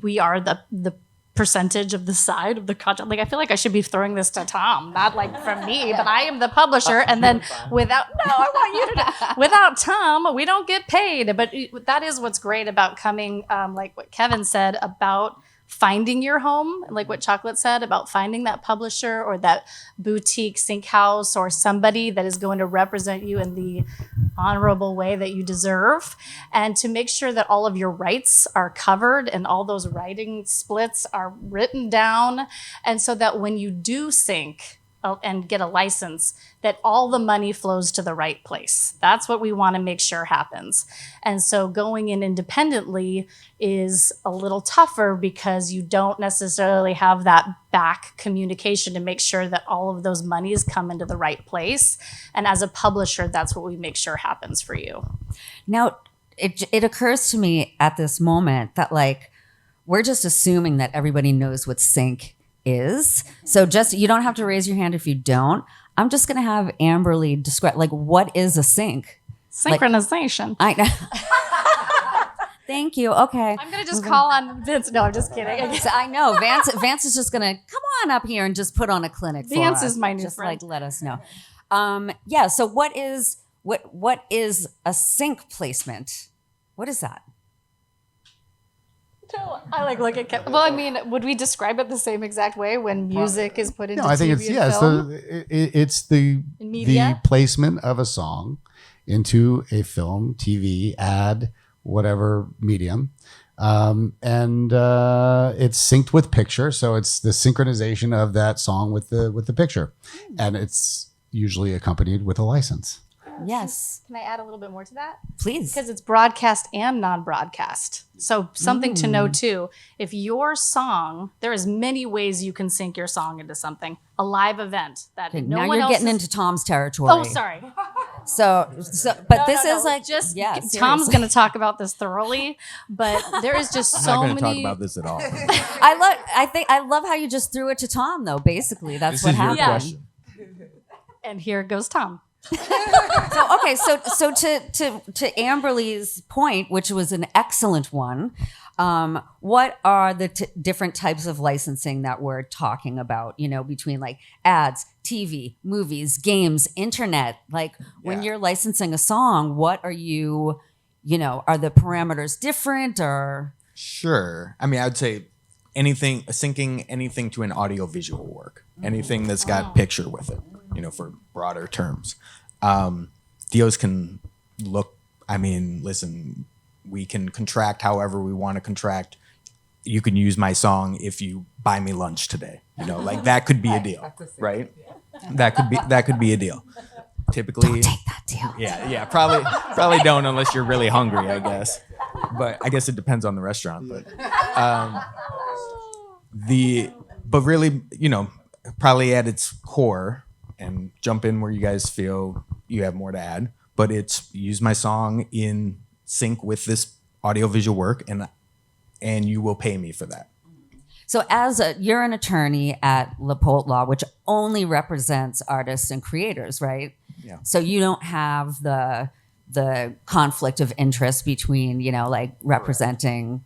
Speaker 5: we are the percentage of the side of the contract. Like, I feel like I should be throwing this to Tom, not like from me, but I am the publisher. And then I want you to without Tom, we don't get paid. But that is what's great about coming, like what Kevin said, about finding your home, like what Choklate said about finding that publisher or that boutique sync house or somebody that is going to represent you in the honorable way that you deserve, and to make sure that all of your rights are covered and all those writing splits are written down, and so that when you do sync and get a license, that all the money flows to the right place. That's what we want to make sure happens. And so going in independently is a little tougher because you don't necessarily have that back communication to make sure that all of those monies come into the right place. And as a publisher, that's what we make sure happens for you.
Speaker 2: Now, it occurs to me at this moment that like we're just assuming that everybody knows what sync is. So just, you don't have to raise your hand if you don't. I'm just going to have Amberly describe, like, what is a sync?
Speaker 5: Synchronization.
Speaker 2: I know. Thank you. Okay.
Speaker 5: I'm going to just call on Vince. No, I'm just kidding.
Speaker 2: So I know Vance is just going to come on up here and just put on a clinic for
Speaker 5: Vance
Speaker 2: us.
Speaker 5: is my new
Speaker 2: just
Speaker 5: friend.
Speaker 2: Like, let us know. Yeah. So what is a sync placement? What is that?
Speaker 5: I like look at Well, I mean, would we describe it the same exact way when music is put into
Speaker 4: No, I think
Speaker 5: TV
Speaker 4: it's
Speaker 5: and film?
Speaker 4: it's the
Speaker 5: Media?
Speaker 4: placement of a song into a film, TV, ad, whatever medium, and it's synced with picture. So it's the synchronization of that song with the picture, and it's usually accompanied with a license.
Speaker 2: Yes,
Speaker 5: Can I add a little bit more to that?
Speaker 2: please.
Speaker 5: Because it's broadcast and non-broadcast. So something to know too. If your song, there is many ways you can sync your song into something. A live event that
Speaker 2: Okay,
Speaker 5: no
Speaker 2: now
Speaker 5: one
Speaker 2: you're
Speaker 5: else
Speaker 2: getting
Speaker 5: is-
Speaker 2: into Tom's territory.
Speaker 5: Oh, sorry.
Speaker 2: But this is like
Speaker 5: just
Speaker 2: yeah,
Speaker 5: Tom's
Speaker 2: seriously.
Speaker 5: going to talk about this thoroughly, but there is just
Speaker 7: I'm
Speaker 5: so
Speaker 7: not going to
Speaker 5: many.
Speaker 7: talk about this at all.
Speaker 2: I love how you just threw it to Tom though. Basically, that's
Speaker 7: This
Speaker 2: what
Speaker 7: is your
Speaker 2: happened.
Speaker 5: Yeah.
Speaker 7: question.
Speaker 5: And here goes Tom.
Speaker 2: So okay, so to Amberly's point, which was an excellent one, what are the different types of licensing that we're talking about? You know, between like ads, TV, movies, games, internet. Like when you're licensing a song, what are you? You know, are the parameters different or?
Speaker 7: Sure. I mean, I would say anything, syncing anything to an audio visual work, anything that's got picture with it, you know, for broader terms. DOs can look, I mean, listen, we can contract however we want to contract. You can use my song if you buy me lunch today. You know, like that could be a deal, right? That could be a deal. Typically,
Speaker 2: Don't take that deal.
Speaker 7: yeah, probably don't unless you're really hungry, I guess. But I guess it depends on the restaurant. But but really, you know, probably at its core, and jump in where you guys feel you have more to add. But it's use my song in sync with this audiovisual work, and you will pay me for that.
Speaker 2: So you're an attorney at LaPolt Law, which only represents artists and creators, right?
Speaker 7: Yeah.
Speaker 2: So you don't have the conflict of interest between, you know, like representing.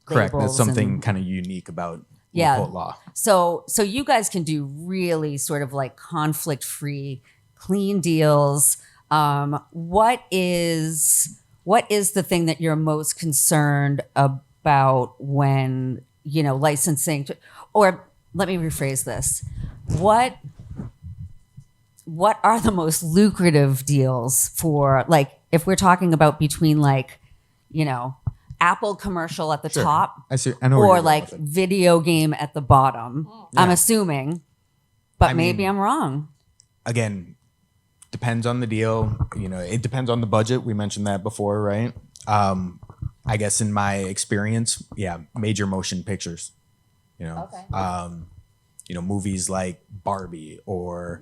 Speaker 7: Correct.
Speaker 2: labels
Speaker 7: That's something
Speaker 2: and-
Speaker 7: kind of unique about
Speaker 2: Yeah.
Speaker 7: LaPolt Law.
Speaker 2: So you guys can do really sort of like conflict-free, clean deals. What is the thing that you're most concerned about when, you know, licensing or let me rephrase this. What are the most lucrative deals for, like, if we're talking about between, like, you know, Apple commercial at the
Speaker 7: Sure.
Speaker 2: top
Speaker 7: I see. I know where
Speaker 2: or
Speaker 7: you're going
Speaker 2: like
Speaker 7: with it.
Speaker 2: video game at the bottom? I'm
Speaker 7: Yeah.
Speaker 2: assuming, but
Speaker 7: I
Speaker 2: maybe
Speaker 7: mean-
Speaker 2: I'm wrong.
Speaker 7: Again, depends on the deal. You know, it depends on the budget. We mentioned that before, right? I guess in my experience, yeah, major motion pictures. You know, you know, movies like Barbie or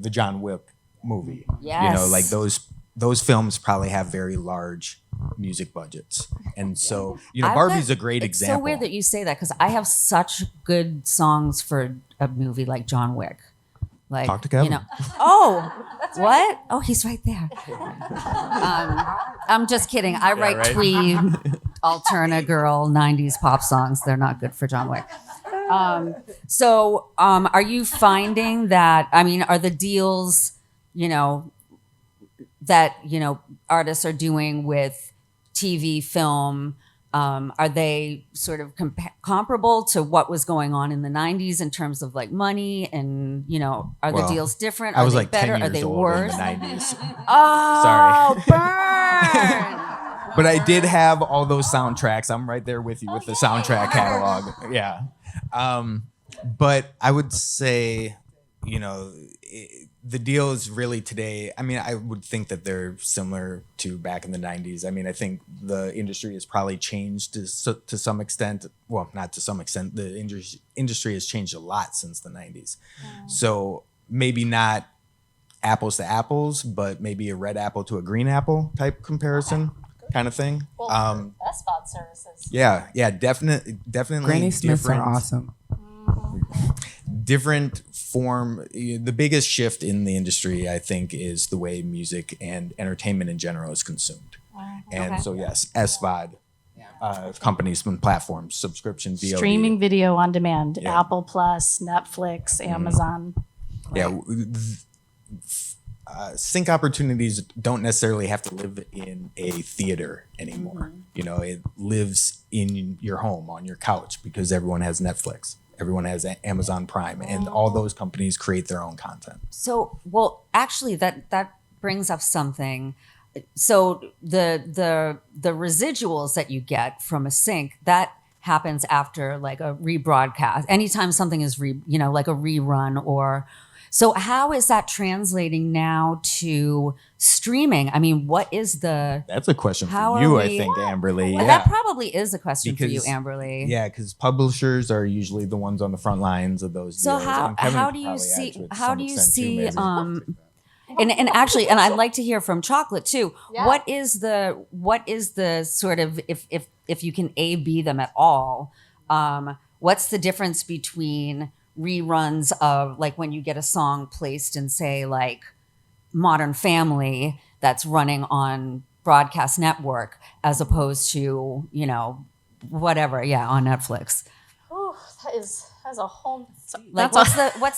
Speaker 7: the John Wick movie. You know,
Speaker 2: Yes.
Speaker 7: like those films probably have very large music budgets, and so you know,
Speaker 2: I've
Speaker 7: Barbie's
Speaker 2: got-
Speaker 7: a great
Speaker 2: it's
Speaker 7: example.
Speaker 2: so weird that you say that because I have such good songs for a movie like John Wick. Like,
Speaker 7: Talk to Kevin.
Speaker 2: You know, oh, what? Oh, he's right there. I'm just kidding. I write
Speaker 7: right.
Speaker 2: twee, Alterna girl, 90s pop songs. They're not good for John Wick. So are you finding that, I mean, are the deals, you know, that, you know, artists are doing with TV, film, Are they sort of comparable to what was going on in the 90s in terms of like money and, are the
Speaker 7: Well,
Speaker 2: deals different?
Speaker 7: I
Speaker 2: Are
Speaker 7: was
Speaker 2: they
Speaker 7: like
Speaker 2: better?
Speaker 7: 10
Speaker 2: Are
Speaker 7: years
Speaker 2: they
Speaker 7: old
Speaker 2: worse?
Speaker 7: in the 90s.
Speaker 2: Oh,
Speaker 7: Sorry.
Speaker 2: burn!
Speaker 7: But I did have all those soundtracks. I'm right there with you with the soundtrack catalog. Yeah. But I would say, the deals really today, I mean, I would think that they're similar to back in the 90s. I mean, I think the industry has probably changed to some extent. Well, not to some extent. The industry has changed a lot since the 90s. Yeah. So maybe not apples to apples, but maybe a red apple to a green apple type comparison kind of thing.
Speaker 5: Well, SBOT services.
Speaker 7: Yeah, definitely.
Speaker 3: Granny Smiths are awesome.
Speaker 7: Different form. The biggest shift in the industry, I think, is the way music and entertainment in general is consumed. And so, yes, SVOD, companies and platforms, subscription, VOD.
Speaker 5: Streaming video on demand, Apple Plus, Netflix, Amazon.
Speaker 7: Yeah. Sync opportunities don't necessarily have to live in a theater anymore. It lives in your home, on your couch, because everyone has Netflix. Everyone has Amazon Prime, and all those companies create their own content.
Speaker 2: So, well, actually, that brings up something. So the residuals that you get from a sync, that happens after like a rebroadcast. Anytime something is like a rerun or. So how is that translating now to streaming? I mean, what is the...
Speaker 7: That's a question for you, I think, Amberly.
Speaker 2: Well, that probably is a question for you, Amberly.
Speaker 7: Yeah, because publishers are usually the ones on the front lines of those
Speaker 2: so
Speaker 7: deals.
Speaker 2: how do you see and actually, and I'd like to hear from Choklate too. Yeah. What is the sort of, if you can A/B them at all, what's the difference between reruns of like when you get a song placed in, say, like Modern Family that's running on broadcast network as opposed to, whatever, on Netflix?
Speaker 5: Oh, that's a whole...
Speaker 2: Like what's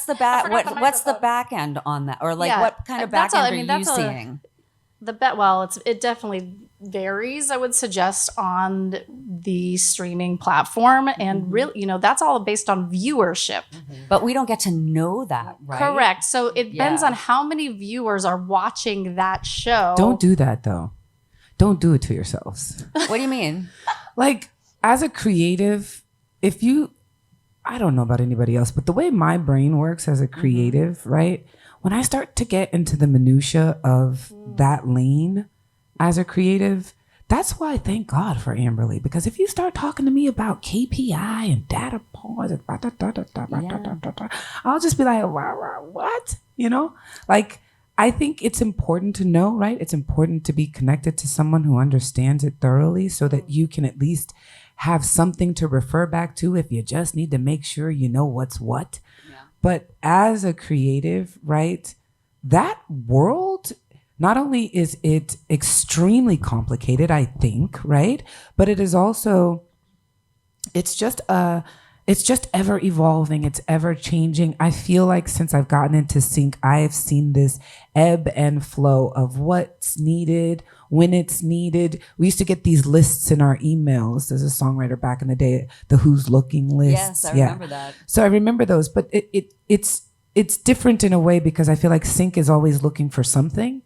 Speaker 2: the back end on that, or like what kind of back end are you seeing?
Speaker 5: It definitely varies, I would suggest, on the streaming platform. And really, that's all based on viewership.
Speaker 2: But we don't get to know that, right?
Speaker 5: Correct. So it depends on how many viewers are watching that show.
Speaker 3: Don't do that, though. Don't do it to yourselves.
Speaker 2: What do you mean?
Speaker 3: Like, as a creative, I don't know about anybody else, but the way my brain works as a creative, right? When I start to get into the minutia of that lane as a creative, that's why I thank God for Amberly. Because if you start talking to me about KPI and data points, I'll just be like, what? Like, I think it's important to know, right? It's important to be connected to someone who understands it thoroughly so that you can at least have something to refer back to if you just need to make sure you know what's what. But as a creative, right, that world, not only is it extremely complicated, I think, right, but it is also, it's just ever evolving. It's ever changing. I feel like since I've gotten into sync, I have seen this ebb and flow of what's needed, when it's needed. We used to get these lists in our emails as a songwriter back in the day, the Who's Looking lists.
Speaker 2: Yes, I remember that.
Speaker 3: So I remember those, but it's different in a way because I feel like sync is always looking for something.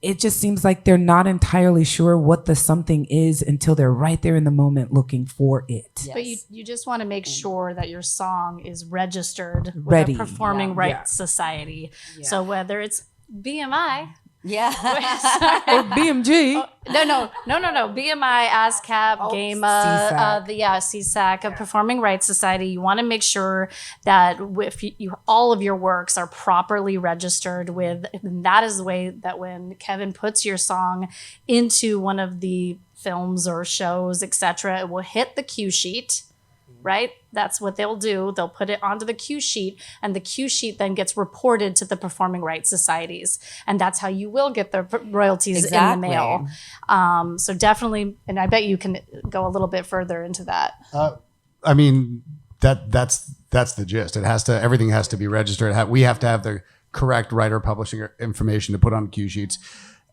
Speaker 3: It just seems like they're not entirely sure what the something is until they're right there in the moment looking for it.
Speaker 5: Yes. But you just want to make sure that your song is registered with a Performing Rights Society. Yeah. So whether it's BMI...
Speaker 3: or BMG.
Speaker 5: No. BMI, ASCAP, GAMA, CSAC, Performing Rights Society. You want to make sure that if you all of your works are properly registered with, and that is the way that when Kevin puts your song into one of the films or shows, etc., it will hit the cue sheet. Right? That's what they'll do. They'll put it onto the cue sheet, and the cue sheet then gets reported to the Performing Rights Societies. And that's how you will get the royalties in the mail. So definitely, and I bet you can go a little bit further into that.
Speaker 4: I mean, that's the gist. Everything has to be registered. We have to have the correct writer publishing information to put on cue sheets.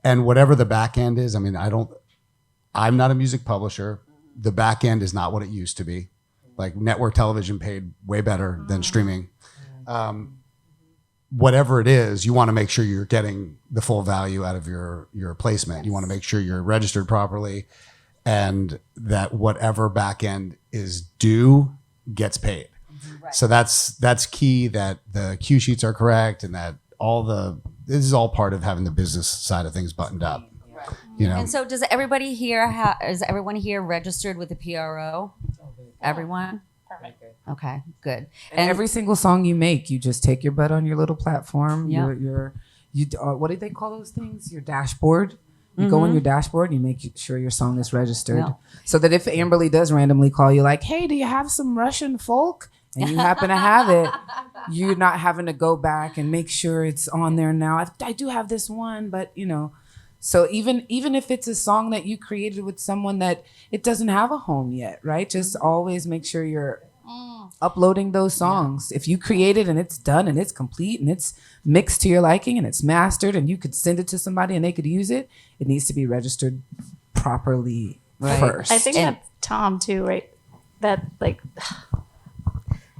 Speaker 4: And whatever the back end is, I mean, I'm not a music publisher. the back end is not what it used to be. Like network television paid way better than streaming. Whatever it is, you want to make sure you're getting the full value out of your placement. You want to make sure you're registered properly, and that whatever back end is due gets paid. Right. So that's key, that the cue sheets are correct, and that this is all part of having the business side of things buttoned up. Right. You know.
Speaker 2: And so does everybody here is everyone here registered with the PRO? Everyone?
Speaker 5: Perfect.
Speaker 2: Okay, good.
Speaker 3: And every single song you make, you just take your butt on your little platform.
Speaker 2: Yeah.
Speaker 3: What do they call those things? Your dashboard. You go in your dashboard and you make sure your song is registered.
Speaker 2: Yeah.
Speaker 3: So that if Amberly does randomly call you like, hey, do you have some Russian folk? And you happen to have it, you're not having to go back and make sure it's on there now. I do have this one, but you know. So even if it's a song that you created with someone that it doesn't have a home yet, right? Just always make sure you're uploading those songs. If you create it and it's done and it's complete and it's mixed to your liking and it's mastered and you could send it to somebody and they could use it, it needs to be registered properly first.
Speaker 5: I think that's Tom too, right? That like,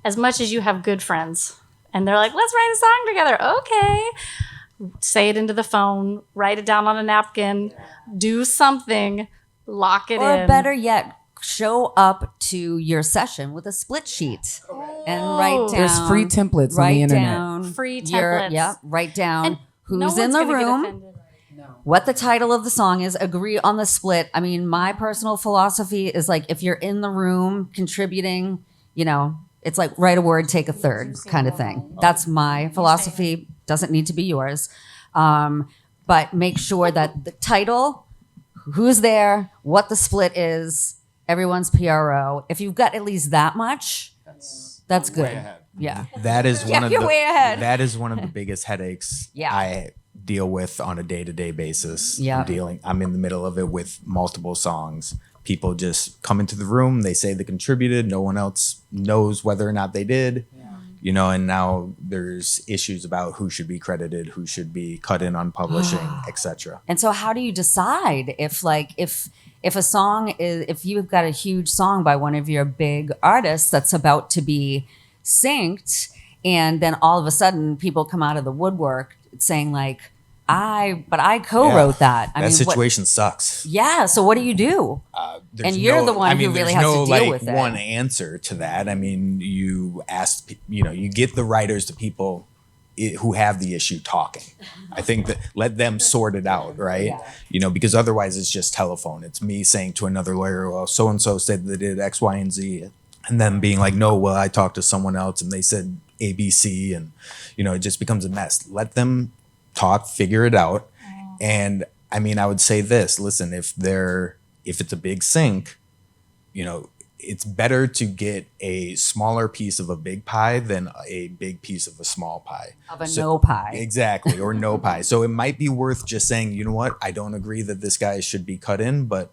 Speaker 5: as much as you have good friends and they're like, let's write a song together. Okay. Say it into the phone, write it down on a napkin, do something, lock it in.
Speaker 2: Or better yet, show up to your session with a split sheet and write down.
Speaker 3: There's free templates on the internet.
Speaker 5: Free templates.
Speaker 2: Write down
Speaker 5: And
Speaker 2: who's
Speaker 5: no
Speaker 2: in
Speaker 5: one's
Speaker 2: the
Speaker 5: gonna get
Speaker 2: room,
Speaker 5: offended.
Speaker 2: what the title of the song is, agree on the split. I mean, my personal philosophy is like, if you're in the room contributing, you know, it's like write a word, take a third kind of thing. That's my philosophy. Doesn't need to be yours. But make sure that the title, who's there, what the split is, everyone's PRO. If you've got at least that much, that's good.
Speaker 4: Way ahead.
Speaker 2: Yeah.
Speaker 7: That is one of
Speaker 2: you're way ahead.
Speaker 7: That is one of the biggest headaches
Speaker 2: Yeah.
Speaker 7: I deal with on a day-to-day basis.
Speaker 2: Yeah.
Speaker 7: I'm in the middle of it with multiple songs. People just come into the room, they say they contributed, no one else knows whether or not they did. You know, and now there's issues about who should be credited, who should be cut in on publishing, etc.
Speaker 2: And so how do you decide if a song is, if you've got a huge song by one of your big artists that's about to be synced, and then all of a sudden people come out of the woodwork saying like, I co-wrote that. I
Speaker 7: That
Speaker 2: mean,
Speaker 7: situation sucks.
Speaker 2: Yeah. So what do you do?
Speaker 7: There's
Speaker 2: And you're the one who really has to deal with it.
Speaker 7: one answer to that. I mean, you get the writers, the people who have the issue talking. I think that let them sort it out, right? Yeah. You know, because otherwise it's just telephone. It's me saying to another lawyer, well, so-and-so said they did X, Y, and Z. And then being like, no, well, I talked to someone else and they said ABC. And, you know, it just becomes a mess. Let them talk, figure it out. And I mean, I would say this, listen, if it's a big sync, you know, it's better to get a smaller piece of a big pie than a big piece of a small pie.
Speaker 2: No pie.
Speaker 7: Exactly, or no pie. So it might be worth just saying, you know what, I don't agree that this guy should be cut in, but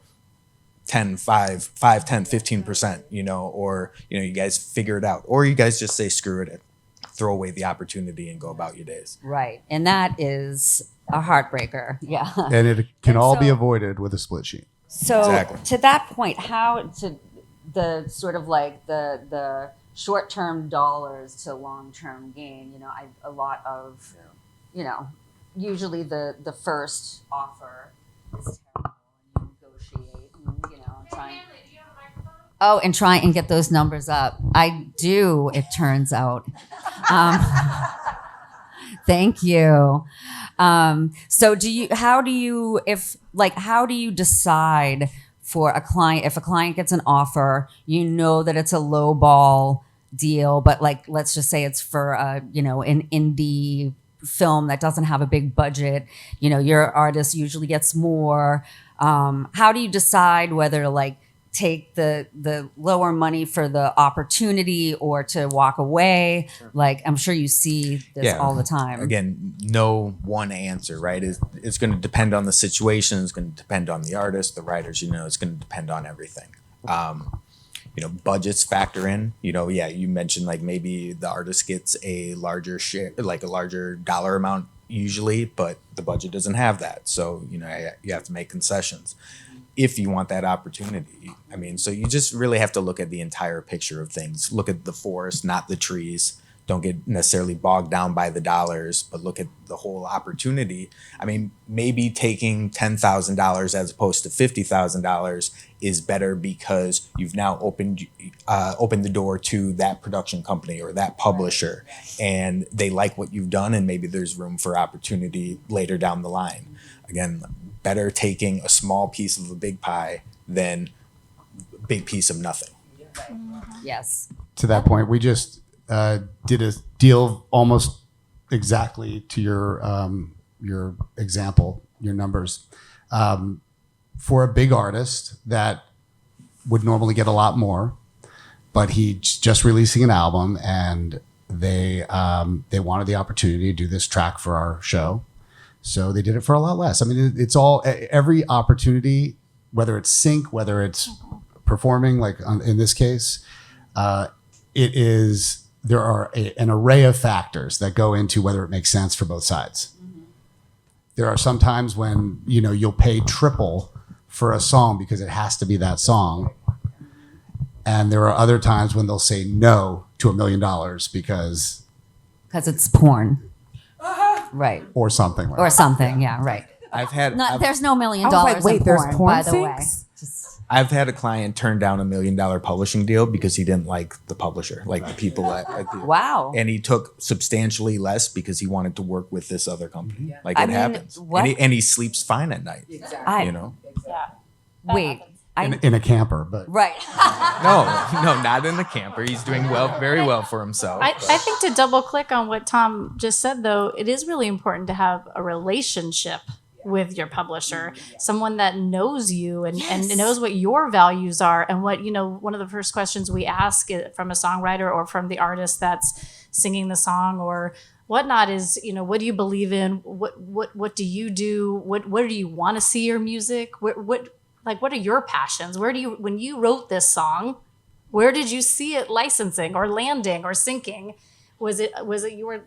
Speaker 7: 10, 5, 10, 15%, you know, or, you know, you guys figure it out. Or you guys just say, screw it, throw away the opportunity and go about your days.
Speaker 2: Right. And that is a heartbreaker. Yeah.
Speaker 4: And it can
Speaker 2: And
Speaker 4: all be
Speaker 2: so-
Speaker 4: avoided with a split sheet.
Speaker 2: So
Speaker 7: Exactly.
Speaker 2: to that point, how to the sort of like the short-term dollars to long-term gain, you know, a lot of, you know, usually the first offer is terrible and you negotiate and, you know, try and get those numbers up. I do, it turns out. Thank you. So how do you decide for a client, if a client gets an offer, you know that it's a low ball deal, but like, let's just say it's for, you know, an indie film that doesn't have a big budget, you know, your artist usually gets more. How do you decide whether to like take the lower money for the opportunity or to walk away? Sure. Like, I'm sure you see this all the time.
Speaker 7: Again, no one answer, right? It's going to depend on the situation. It's going to depend on the artist, the writers, you know, it's going to depend on everything. You know, budgets factor in, you know, yeah, you mentioned like maybe the artist gets a larger share, like a larger dollar amount usually, but the budget doesn't have that. So, you know, you have to make concessions. if you want that opportunity. I mean, so you just really have to look at the entire picture of things. Look at the forest, not the trees. Don't get necessarily bogged down by the dollars, but look at the whole opportunity. I mean, maybe taking $10,000 as opposed to $50,000 is better because you've now opened the door to that production company or that publisher, and they like what you've done, and maybe there's room for opportunity later down the line. Again, better taking a small piece of a big pie than a big piece of nothing.
Speaker 2: Yes.
Speaker 4: To that point, we just did a deal almost exactly to your example, your numbers, for a big artist that would normally get a lot more, but he's just releasing an album, and they wanted the opportunity to do this track for our show, so they did it for a lot less. I mean, it's all, every opportunity, whether it's sync, whether it's performing, like in this case, there are an array of factors that go into whether it makes sense for both sides. There are some times when, you'll pay triple for a song because it has to be that song. And there are other times when they'll say no to $1 million because
Speaker 2: it's porn. Right.
Speaker 4: or something like
Speaker 2: Or
Speaker 4: that.
Speaker 2: something. Yeah, right. There's no $1 million
Speaker 3: I was like, wait,
Speaker 2: in
Speaker 3: there's
Speaker 2: porn,
Speaker 3: porn
Speaker 2: by the way.
Speaker 3: sinks?
Speaker 7: I've had a client turn down $1 million publishing deal because he didn't like the publisher, like the people
Speaker 2: Wow.
Speaker 7: and he took substantially less because he wanted to work with this other company. Like
Speaker 2: I
Speaker 7: it
Speaker 2: mean,
Speaker 7: happens.
Speaker 2: what?
Speaker 7: And he sleeps fine at night.
Speaker 2: I-
Speaker 7: You know?
Speaker 2: Wait.
Speaker 4: In a camper, but
Speaker 2: Right.
Speaker 7: No, not in the camper. He's doing very well for himself.
Speaker 5: I think to double click on what Tom just said, though, it is really important to have a relationship with your publisher, someone that knows you and knows what your values are and what, one of the first questions we ask from a songwriter or from the artist that's singing the song or whatnot is, what do you believe in? What do you do? Where do you want to see your music? What are your passions? When you wrote this song, where did you see it licensing or landing or syncing? Was it you were,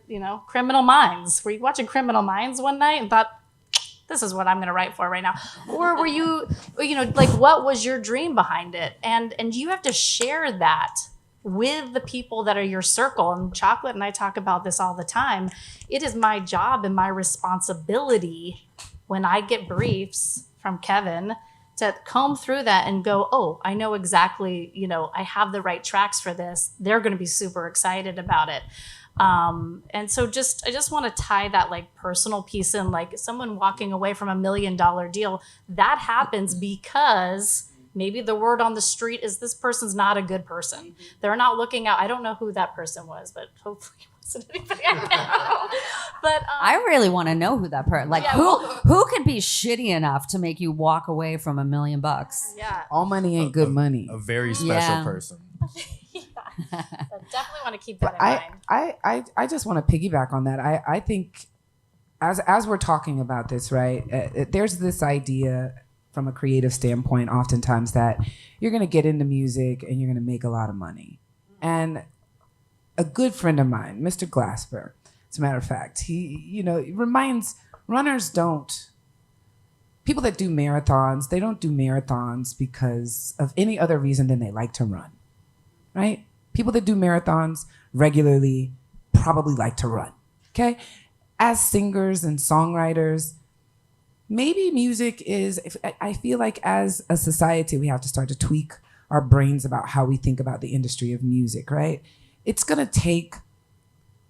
Speaker 5: Criminal Minds? Were you watching Criminal Minds one night and thought, this is what I'm going to write for right now? Or were you, what was your dream behind it? And you have to share that with the people that are your circle. And Choklate and I talk about this all the time. It is my job and my responsibility when I get briefs from Kevin to comb through that and go, oh, I know exactly, I have the right tracks for this. They're going to be super excited about it. And so I just want to tie that personal piece in, like someone walking away from $1 million deal, that happens because maybe the word on the street is this person's not a good person. They're not looking out. I don't know who that person was, but hopefully it wasn't anybody I know. But
Speaker 2: I really want to know who that person, who could be shitty enough to make you walk away from $1 million?
Speaker 5: yeah,
Speaker 3: All money ain't good money.
Speaker 7: A very special
Speaker 2: Yeah.
Speaker 7: person.
Speaker 5: I definitely want to keep that in mind.
Speaker 3: I just want to piggyback on that. I think as we're talking about this, right, there's this idea from a creative standpoint oftentimes that you're going to get into music and you're going to make a lot of money. And a good friend of mine, Mr. Glasper, as a matter of fact, he reminds people that do marathons, they don't do marathons because of any other reason than they like to run, right? People that do marathons regularly probably like to run, okay? As singers and songwriters, maybe music is, I feel like as a society, we have to start to tweak our brains about how we think about the industry of music, right? It's gonna take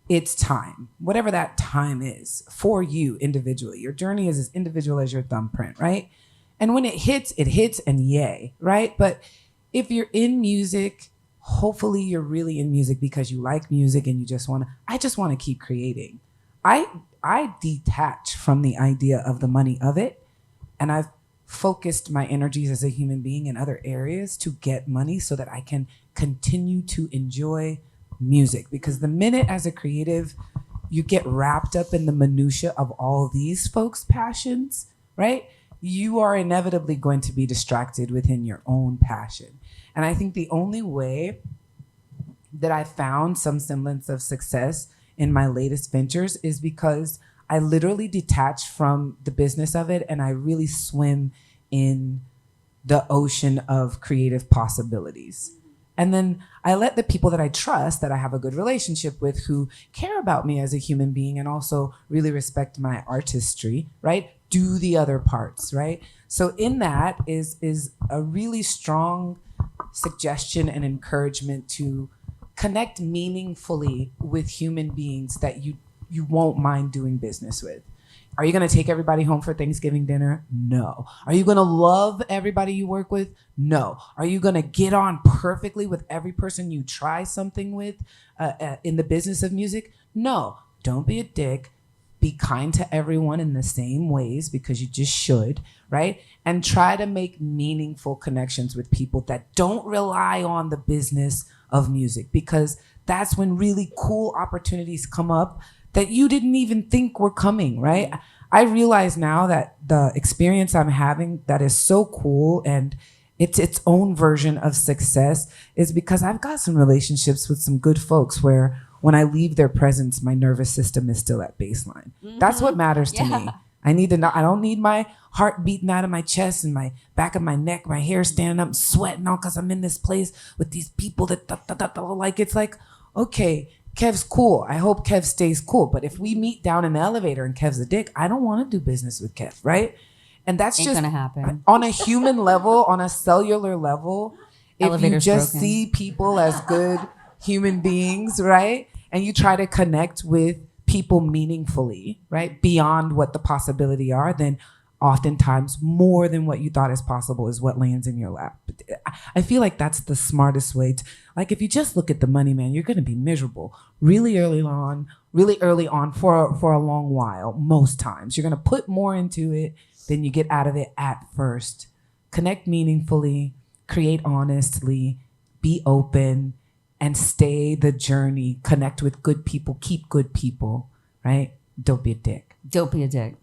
Speaker 3: its time, whatever that time is for you individually. Your journey is as individual as your thumbprint, right? And when it hits and yay, right? But if you're in music, hopefully you're really in music because you like music and you just I just want to keep creating. I detach from the idea of the money of it, and I've focused my energies as a human being in other areas to get money so that I can continue to enjoy music. Because the minute as a creative you get wrapped up in the minutia of all these folks' passions, right? You are inevitably going to be distracted within your own passion. And I think the only way that I found some semblance of success in my latest ventures is because I literally detach from the business of it and I really swim in the ocean of creative possibilities. And then I let the people that I trust, that I have a good relationship with, who care about me as a human being and also really respect my artistry, right, do the other parts, right? So in that is a really strong suggestion and encouragement to connect meaningfully with human beings that you won't mind doing business with. Are you going to take everybody home for Thanksgiving dinner? No. Are you going to love everybody you work with? No. Are you going to get on perfectly with every person you try something with in the business of music? No. Don't be a dick. Be kind to everyone in the same ways, because you just should, right? And try to make meaningful connections with people that don't rely on the business of music, because that's when really cool opportunities come up that you didn't even think were coming, right? I realize now that the experience I'm having that is so cool and it's its own version of success is because I've got some relationships with some good folks where when I leave their presence, my nervous system is still at baseline. That's what matters to me. I don't need my heart beating out of my chest and my back of my neck, my hair standing up, sweating all because I'm in this place with these people that like, it's like, okay, Kev's cool. I hope Kev stays cool. But if we meet down in the elevator and Kev's a dick, I don't want to do business with Kev, right? And that's
Speaker 2: Ain't
Speaker 3: just
Speaker 2: gonna happen.
Speaker 3: On a human level, on a cellular level.
Speaker 2: Elevator's
Speaker 3: if you just
Speaker 2: broken.
Speaker 3: see people as good human beings, right? And you try to connect with people meaningfully, right? Beyond what the possibility are, then oftentimes more than what you thought is possible is what lands in your lap. I feel like that's the smartest way to, like, if you just look at the money, man, you're going to be miserable really early on for a long while. Most times you're going to put more into it than you get out of it at first. Connect meaningfully, create honestly, be open, and stay the journey. Connect with good people, keep good people, right? Don't be a dick.
Speaker 2: Don't be a dick.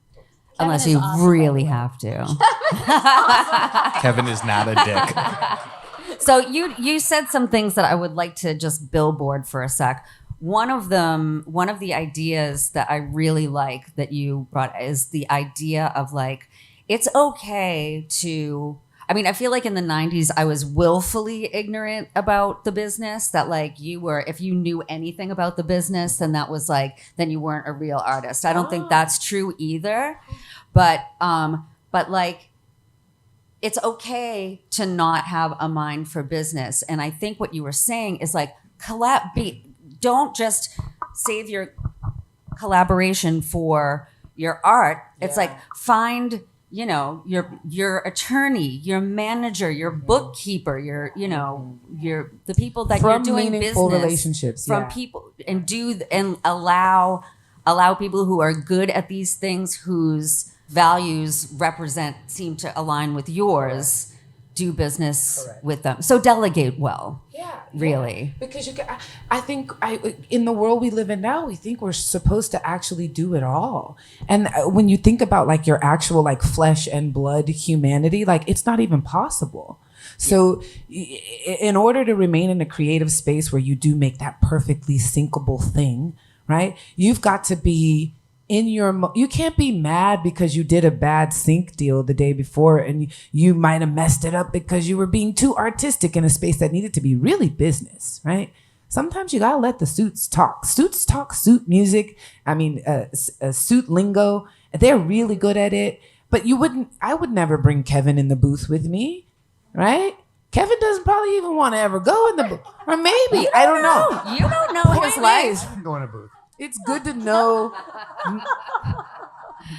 Speaker 5: Kevin
Speaker 2: Unless
Speaker 5: is
Speaker 2: you
Speaker 5: awesome,
Speaker 2: really
Speaker 5: by the way.
Speaker 2: have to.
Speaker 7: Kevin is not a dick.
Speaker 2: So you said some things that I would like to just billboard for a sec. One of the ideas that I really like that you brought is the idea of, like, it's okay to, I mean, I feel like in the 90s, I was willfully ignorant about the business, that, like, if you knew anything about the business, then that was like, then you weren't a real artist. I don't think that's true either. But like, it's okay to not have a mind for business. And I think what you were saying is, like, don't just save your collaboration for your art. It's like, find, you know, your attorney, your manager, your bookkeeper, your the people that
Speaker 3: From
Speaker 2: you're doing
Speaker 3: meaningful
Speaker 2: business
Speaker 3: relationships,
Speaker 2: from,
Speaker 3: yeah.
Speaker 2: people, and allow people who are good at these things, whose values seem to align with yours, do business with them. So delegate well. Really.
Speaker 3: Because I think in the world we live in now, we think we're supposed to actually do it all. And when you think about, like, your actual, like, flesh and blood humanity, like, it's not even possible. So in order to remain in a creative space where you do make that perfectly syncable thing, right? You've got to be you can't be mad because you did a bad sync deal the day before and you might have messed it up because you were being too artistic in a space that needed to be really business, right? Sometimes you gotta let the suits talk. Suits talk suit music. I mean, suit lingo. They're really good at it. But I would never bring Kevin in the booth with me, right? Kevin doesn't probably even want to ever go in the booth. Or maybe, I don't know.
Speaker 2: You don't know his life.
Speaker 4: Go in a booth.
Speaker 3: It's good to know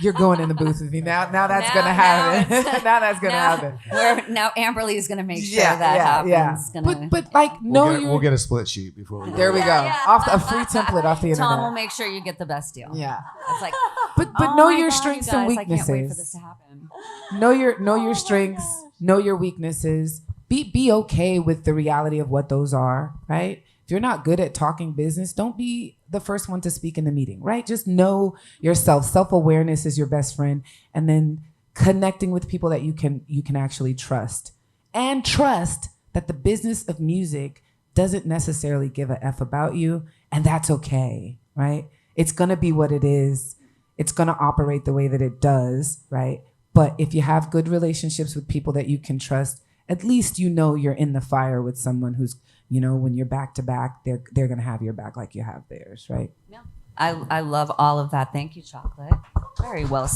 Speaker 3: you're going in the booth with me. Now that's going to happen. Now that's going to happen.
Speaker 2: Now Amberly is going to make sure that happens.
Speaker 3: Yeah.
Speaker 2: Gonna,
Speaker 3: But like,
Speaker 4: We'll get a split sheet before we go.
Speaker 3: There we go. A free template off the internet.
Speaker 2: Tom will make sure you get the best deal.
Speaker 3: Yeah.
Speaker 2: It's like,
Speaker 3: But
Speaker 2: oh
Speaker 3: know
Speaker 2: my
Speaker 3: your
Speaker 2: God,
Speaker 3: strengths
Speaker 2: you
Speaker 3: and
Speaker 2: guys, I can't wait for this
Speaker 3: weaknesses.
Speaker 2: to happen.
Speaker 3: Know your strengths, know your weaknesses. Be okay with the reality of what those are, right? If you're not good at talking business, don't be the first one to speak in the meeting, right? Just know yourself. Self-awareness is your best friend. And then connecting with people that you can actually trust. And trust that the business of music doesn't necessarily give a F about you. And that's okay, right? It's going to be what it is. It's going to operate the way that it does, right? But if you have good relationships with people that you can trust, at least you know you're in the fire with someone who's, you know, when you're back to back, they're going to have your back like you have theirs, right?
Speaker 2: Yeah. I love all of that. Thank you, Choklate. Very well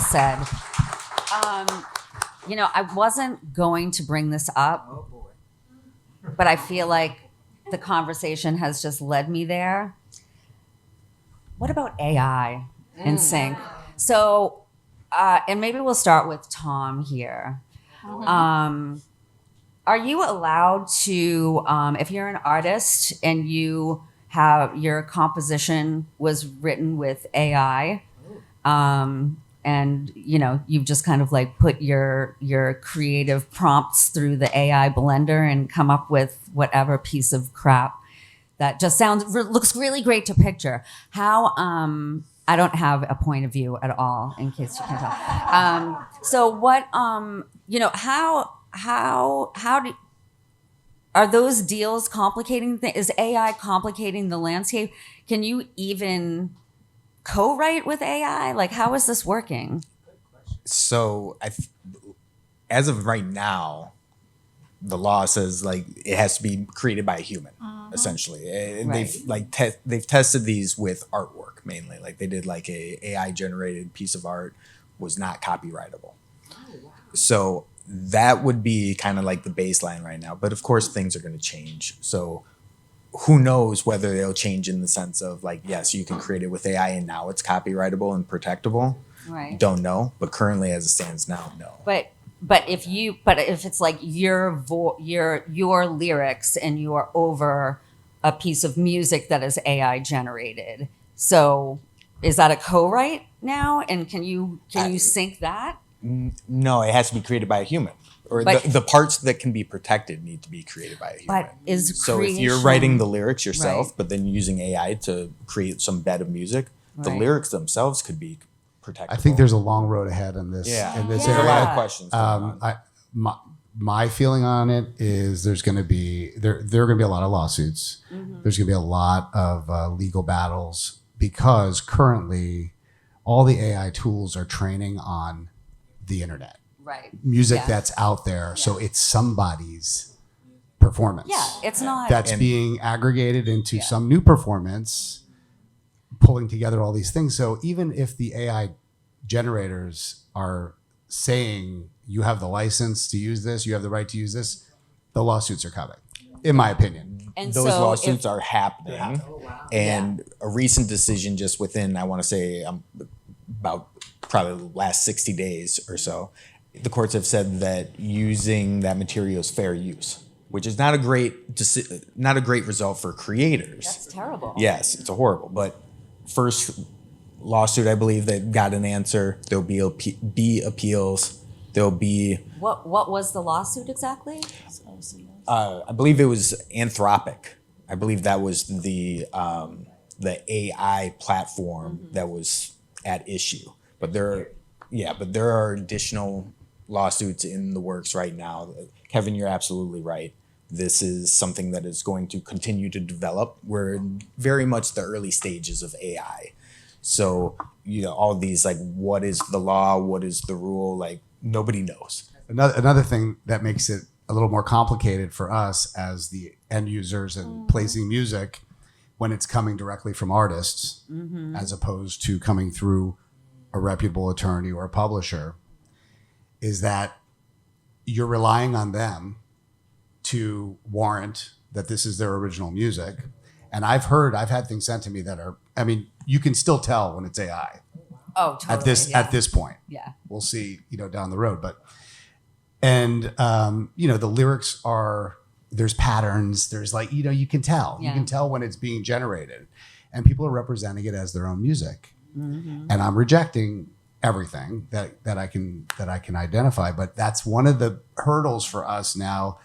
Speaker 2: said. You know, I wasn't going to bring this up, but I feel like the conversation has just led me there. What about AI in sync? So, and maybe we'll start with Tom here. Are you allowed to, if you're an artist and you have your composition was written with AI, and you know you've just kind of like put your creative prompts through the AI blender and come up with whatever piece of crap that just looks really great to picture. How I don't have a point of view at all, in case you can tell. So what you know, how do are those deals complicating things? Is AI complicating the landscape? Can you even co-write with AI? Like, how is this working?
Speaker 7: So as of right now, the law says like it has to be created by a human, essentially. And
Speaker 2: Right.
Speaker 7: they've tested these with artwork mainly. Like they did like a AI generated piece of art was not copyrightable. So that would be kind of like the baseline right now. But of course, things are going to change. So who knows whether they'll change in the sense of like, yes, you can create it with AI and now it's copyrightable and protectable.
Speaker 2: Right.
Speaker 7: Don't know. But currently, as it stands now, no.
Speaker 2: But if it's like your lyrics and you are over a piece of music that is AI generated, so is that a co-write now? And can you sync that?
Speaker 7: No, it has to be created by a human. Or
Speaker 2: But-
Speaker 7: the parts that can be protected need to be created by a human.
Speaker 2: But is
Speaker 7: So if you're
Speaker 2: creation-
Speaker 7: writing the lyrics yourself,
Speaker 2: Right.
Speaker 7: but then using AI to create some bed of music, the
Speaker 2: Right.
Speaker 7: lyrics themselves could be protected.
Speaker 4: I think there's a long road ahead in this.
Speaker 7: Yeah.
Speaker 4: In this
Speaker 7: There's
Speaker 4: area.
Speaker 7: a lot of questions going on.
Speaker 4: My feeling on it is there's going to be there are going to be a lot of lawsuits. There's going to be a lot of legal battles because currently all the AI tools are training on the internet,
Speaker 2: Right.
Speaker 4: music
Speaker 2: Yeah.
Speaker 4: that's out there. So it's somebody's performance.
Speaker 2: Yeah, it's not.
Speaker 4: That's
Speaker 7: And-
Speaker 4: being aggregated into some new performance, pulling together all these things. So even if the AI generators are saying you have the license to use this, you have the right to use this, the lawsuits are coming, in my opinion.
Speaker 2: And
Speaker 7: Those
Speaker 2: so
Speaker 7: lawsuits
Speaker 2: if-
Speaker 7: are happening. And a recent decision just within, I want to say, about probably the last 60 days or so, the courts have said that using that material is fair use, which is not a great result for creators.
Speaker 2: That's terrible.
Speaker 7: Yes, it's a horrible. But first lawsuit, I believe that got an answer. There'll be appeals. There'll be,
Speaker 2: What was the lawsuit exactly?
Speaker 7: I believe it was Anthropic. I believe that was the AI platform that was at issue. But there are additional lawsuits in the works right now. Kevin, you're absolutely right. This is something that is going to continue to develop. We're in very much the early stages of AI. So, all these, like, what is the law? What is the rule? Like, nobody knows.
Speaker 4: Another thing that makes it a little more complicated for us as the end users and placing music when it's coming directly from artists as opposed to coming through a reputable attorney or a publisher is that you're relying on them to warrant that this is their original music. And I've had things sent to me that are, you can still tell when it's AI
Speaker 2: Oh, totally.
Speaker 4: at this point.
Speaker 2: Yeah.
Speaker 4: We'll see, down the road. The lyrics are, there's patterns, there's like, you can tell.
Speaker 2: Yeah.
Speaker 4: You can tell when it's being generated. And people are representing it as their own music. And I'm rejecting everything that I can identify. But that's one of the hurdles for us now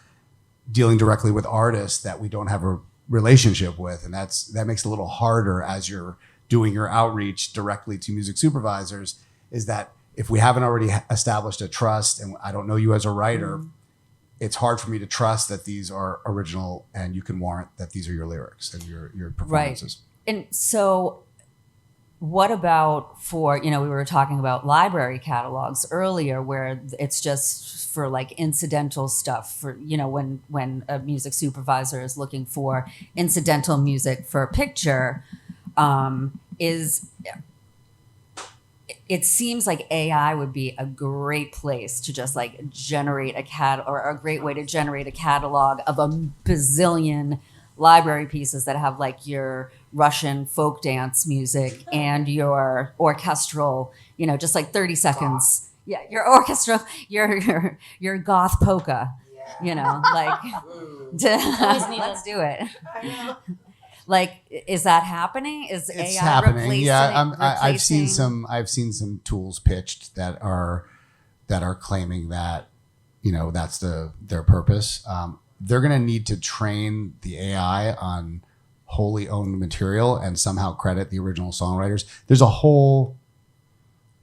Speaker 4: dealing directly with artists that we don't have a relationship with. And that makes it a little harder as you're doing your outreach directly to music supervisors, is that if we haven't already established a trust and I don't know you as a writer, it's hard for me to trust that these are original and you can warrant that these are your lyrics and your performances.
Speaker 2: And so what about for, we were talking about library catalogs earlier where it's just for like incidental stuff for, when a music supervisor is looking for incidental music for a picture, it seems like AI would be a great place to just like generate or a great way to generate a catalog of a bazillion library pieces that have like your Russian folk dance music and your orchestral, just like 30 seconds. Yeah, your orchestral, your goth polka, like let's do it. Like, is that happening? Is
Speaker 4: It's
Speaker 2: AI
Speaker 4: happening.
Speaker 2: replacing?
Speaker 4: Yeah, I've seen
Speaker 2: replacing-
Speaker 4: some tools pitched that are claiming that that's their purpose. They're going to need to train the AI on wholly owned material and somehow credit the original songwriters. There's a whole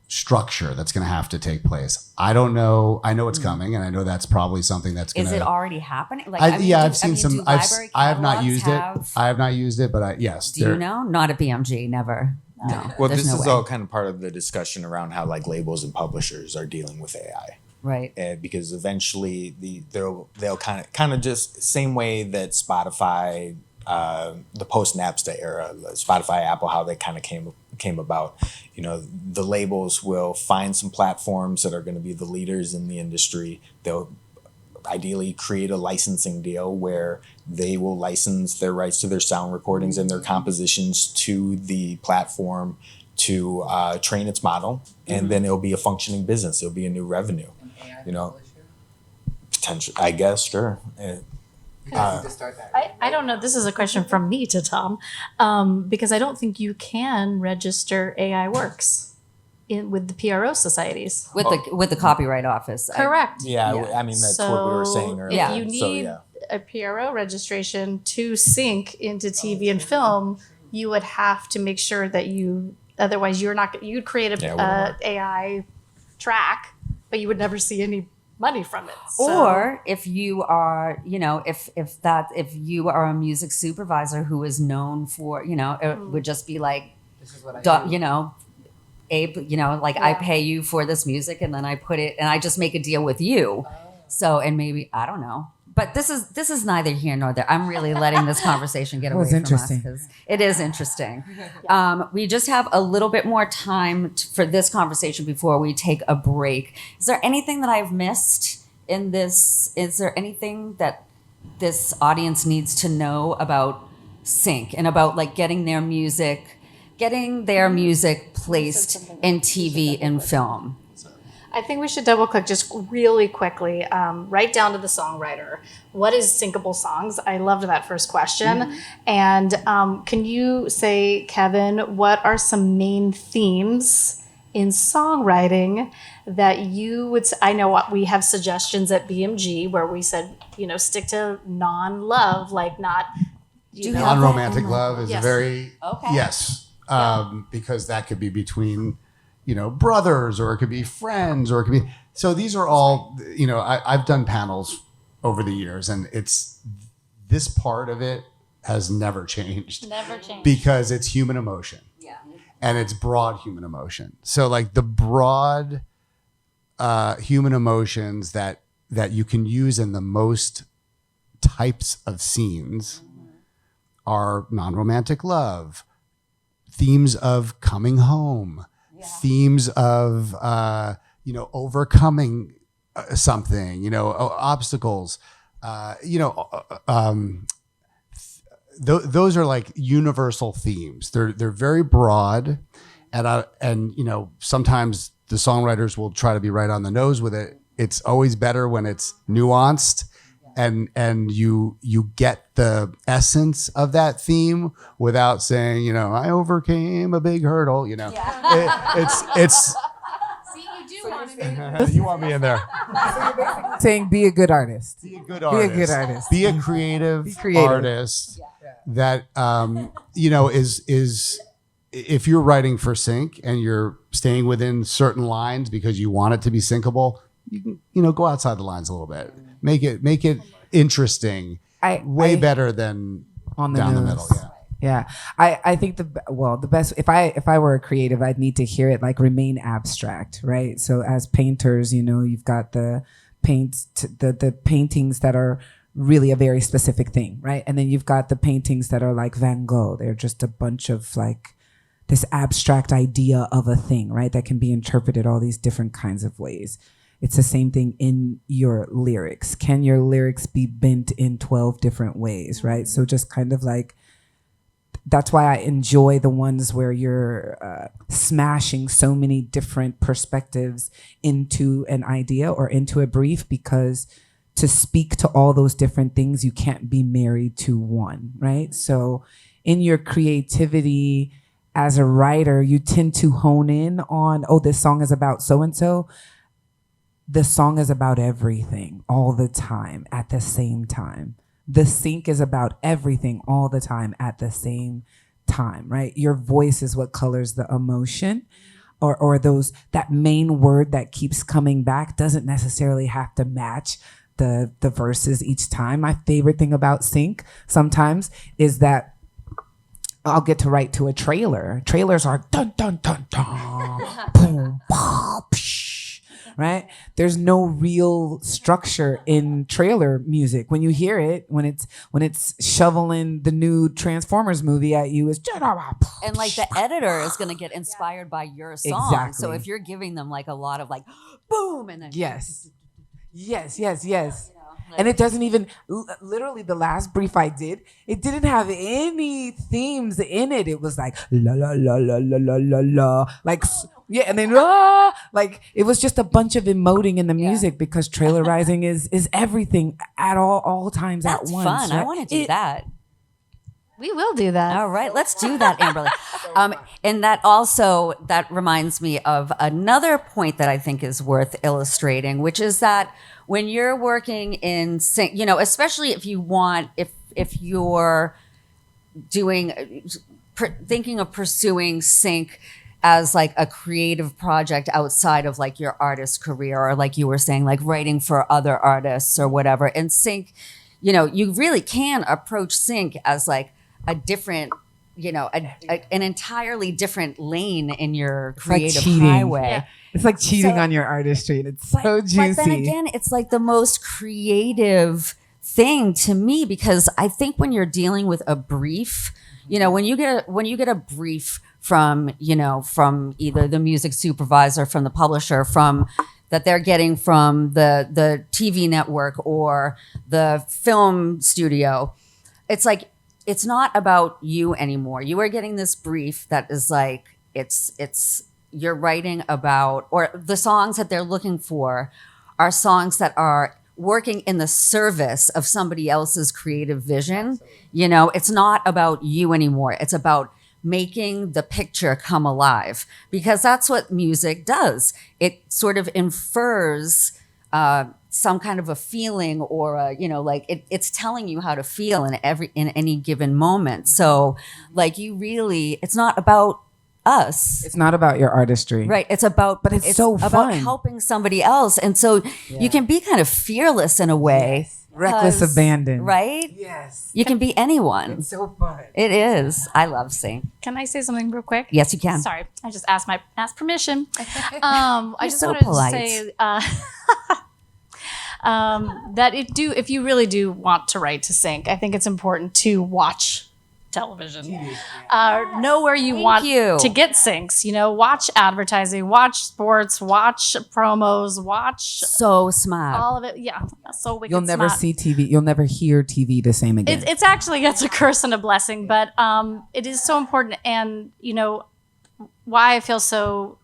Speaker 4: structure that's going to have to take place. I don't know. I know it's coming, and I know that's probably something that's going
Speaker 2: Is
Speaker 4: to.
Speaker 2: it already happening? Like,
Speaker 4: I've seen some.
Speaker 2: do
Speaker 4: I
Speaker 2: library
Speaker 4: have not
Speaker 2: catalogs
Speaker 4: used
Speaker 2: have-
Speaker 4: it. I have not used it, but yes.
Speaker 2: Do you know? Not at BMG, never. No.
Speaker 7: Well,
Speaker 2: there's
Speaker 7: this
Speaker 2: no
Speaker 7: is
Speaker 2: way.
Speaker 7: all kind of part of the discussion around how like labels and publishers are dealing with AI.
Speaker 2: Right.
Speaker 7: Because eventually they'll kind of just same way that Spotify, the post Napster era, Spotify, Apple, how they kind of came about. The labels will find some platforms that are going to be the leaders in the industry. They'll ideally create a licensing deal where they will license their rights to their sound recordings and their compositions to the platform to train its model, and then it'll be a functioning business. It'll be a new revenue. Potential, I guess, sure.
Speaker 5: I don't know. This is a question from me to Tom, because I don't think you can register AI works with the PRO societies.
Speaker 2: With the Copyright Office.
Speaker 5: Correct.
Speaker 7: Yeah, I mean that's what we were saying earlier.
Speaker 2: Yeah.
Speaker 5: If you
Speaker 7: So,
Speaker 5: need
Speaker 7: yeah.
Speaker 5: a PRO registration to sync into TV and film, you would have to make sure that otherwise you'd create a AI track, but you would never see any money from it. So.
Speaker 2: Or if you are, if you are a music supervisor who is known for, it would just be like, Abe, I pay you for this music and then I put it and I just make a deal with you. So, and maybe, I don't know. But this is neither here nor there. I'm really letting this conversation get away from us because it is interesting. We just have a little bit more time for this conversation before we take a break. Is there anything that I've missed in this? Is there anything that this audience needs to know about sync and about like getting their music placed in TV and film?
Speaker 5: I think we should double click just really quickly, right down to the songwriter. What is syncable songs? I loved that first question. And can you say, Kevin, what are some main themes in songwriting that you would say? I know what we have suggestions at BMG where we said, stick to non-love, like not,
Speaker 4: Non-romantic love is
Speaker 5: Yes.
Speaker 4: a very yes, because that could be between brothers, or it could be friends, or it could be. So these are all I've done panels over the years, and this part of it has never changed.
Speaker 5: Never change.
Speaker 4: Because it's human emotion.
Speaker 5: Yeah.
Speaker 4: And it's broad human emotion. So like the broad human emotions that you can use in the most types of scenes are non-romantic love, themes of coming home, themes of overcoming something, obstacles, those are like universal themes. They're very broad, and sometimes the songwriters will try to be right on the nose with it. It's always better when it's nuanced, and you get the essence of that theme without saying, I overcame a big hurdle. It's.
Speaker 5: See, you do want to
Speaker 4: You want me in there.
Speaker 3: Saying be a good artist.
Speaker 4: Be a good
Speaker 3: Be a
Speaker 4: artist.
Speaker 3: good artist.
Speaker 4: Be a creative,
Speaker 3: creative.
Speaker 4: artist that is if you're writing for sync and you're staying within certain lines because you want it to be syncable, you can go outside the lines a little bit. Make it interesting. Way better than
Speaker 3: on the
Speaker 4: down
Speaker 3: nose.
Speaker 4: the middle. Yeah.
Speaker 3: Yeah, I think the best, if I were a creative, I'd need to hear it like remain abstract, right? So as painters, you've got the paintings that are really a very specific thing, right? And then you've got the paintings that are like Van Gogh. They're just a bunch of like this abstract idea of a thing, right? That can be interpreted all these different kinds of ways. It's the same thing in your lyrics. Can your lyrics be bent in 12 different ways, right? So just kind of like, that's why I enjoy the ones where you're smashing so many different perspectives into an idea or into a brief, because to speak to all those different things, you can't be married to one, right? So in your creativity as a writer, you tend to hone in on, oh, this song is about so-and-so. The song is about everything all the time at the same time. The sync is about everything all the time at the same time, right? Your voice is what colors the emotion, or that main word that keeps coming back doesn't necessarily have to match the verses each time. My favorite thing about sync sometimes is that I'll get to write to a trailer. Trailers are dun dun dun dun, boom, bah, psh, right? There's no real structure in trailer music. When you hear it, when it's shoveling the new Transformers movie at you, it's
Speaker 2: And like the editor is going to get inspired by your song.
Speaker 3: Exactly.
Speaker 2: So if you're giving them like a lot of like boom and then
Speaker 3: yes. And it doesn't even, literally the last brief I did, it didn't have any themes in it. It was like, la, la, la, la, la, la, la, la. Like, yeah, and then, like, it was just a bunch of emoting in the music, because trailerizing is everything at all times
Speaker 2: that's
Speaker 3: at once.
Speaker 2: fun.
Speaker 3: Right?
Speaker 2: I want to do that.
Speaker 5: We will do that.
Speaker 2: All right, let's do that, Amberly. And that reminds me of another point that I think is worth illustrating, which is that when you're working in sync, especially if you're thinking of pursuing sync as like a creative project outside of like your artist career, or like you were saying, like writing for other artists or whatever. And sync, you really can approach sync as like a different, an entirely different lane in your creative highway.
Speaker 3: Yeah. It's like cheating on your artistry, and it's so juicy.
Speaker 2: But then again, it's like the most creative thing to me, because I think when you're dealing with a brief, when you get a brief from either the music supervisor, from the publisher, that they're getting from the TV network or the film studio, it's like, it's not about you anymore. You are getting this brief that is like, you're writing about, or the songs that they're looking for are songs that are working in the service of somebody else's creative vision. It's not about you anymore. It's about making the picture come alive, because that's what music does. It sort of infers some kind of a feeling, or it's telling you how to feel in any given moment. So like it's not about us.
Speaker 3: It's not about your artistry.
Speaker 2: Right. It's about,
Speaker 3: but it's so
Speaker 2: about
Speaker 3: fun.
Speaker 2: helping somebody else. And so you can be kind of fearless in a way.
Speaker 3: Yes. Reckless abandon.
Speaker 2: Right?
Speaker 3: Yes.
Speaker 2: You can be anyone.
Speaker 3: It's so fun.
Speaker 2: It is. I love sync.
Speaker 5: Can I say something real quick?
Speaker 2: Yes, you can.
Speaker 5: Sorry, I just asked permission. I just
Speaker 2: so
Speaker 5: wanted
Speaker 2: polite.
Speaker 5: to say that if you really do want to write to sync, I think it's important to watch television. Know where you want to get syncs. Watch advertising, watch sports, watch promos, watch
Speaker 2: so smart.
Speaker 5: all of it. Yeah, so wicked
Speaker 3: You'll never
Speaker 5: smart.
Speaker 3: see TV. You'll never hear TV the same again.
Speaker 5: It's actually a curse and a blessing, but it is so important. And why I feel so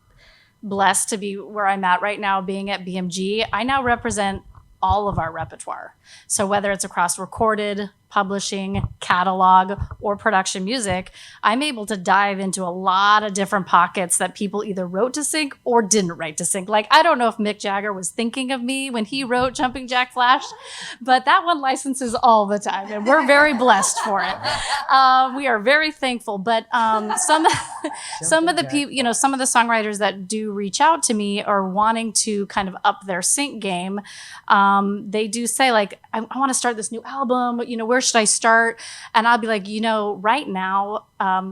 Speaker 5: blessed to be where I'm at right now, being at BMG, I now represent all of our repertoire. So whether it's across recorded, publishing, catalog, or production music, I'm able to dive into a lot of different pockets that people either wrote to sync or didn't write to sync. Like, I don't know if Mick Jagger was thinking of me when he wrote Jumping Jack Flash, but that one licenses all the time, and we're very blessed for it. We are very thankful, but some of the people, some of the songwriters that do reach out to me are wanting to kind of up their sync game. They do say, like, I want to start this new album, where's where should I start? And I'll be like, right now,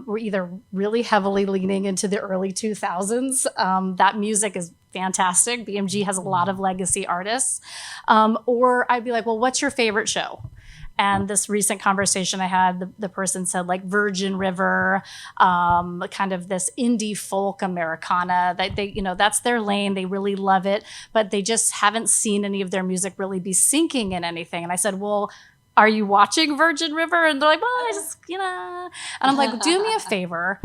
Speaker 5: we're either really heavily leaning into the early 2000s. That music is fantastic. BMG has a lot of legacy artists. Or I'd be like, well, what's your favorite show? And this recent conversation I had, the person said like Virgin River, kind of this indie folk Americana that that's their lane. They really love it, but they just haven't seen any of their music really be sinking in anything. And I said, well, are you watching Virgin River? And they're like, well, I just, And I'm like, do me a favor.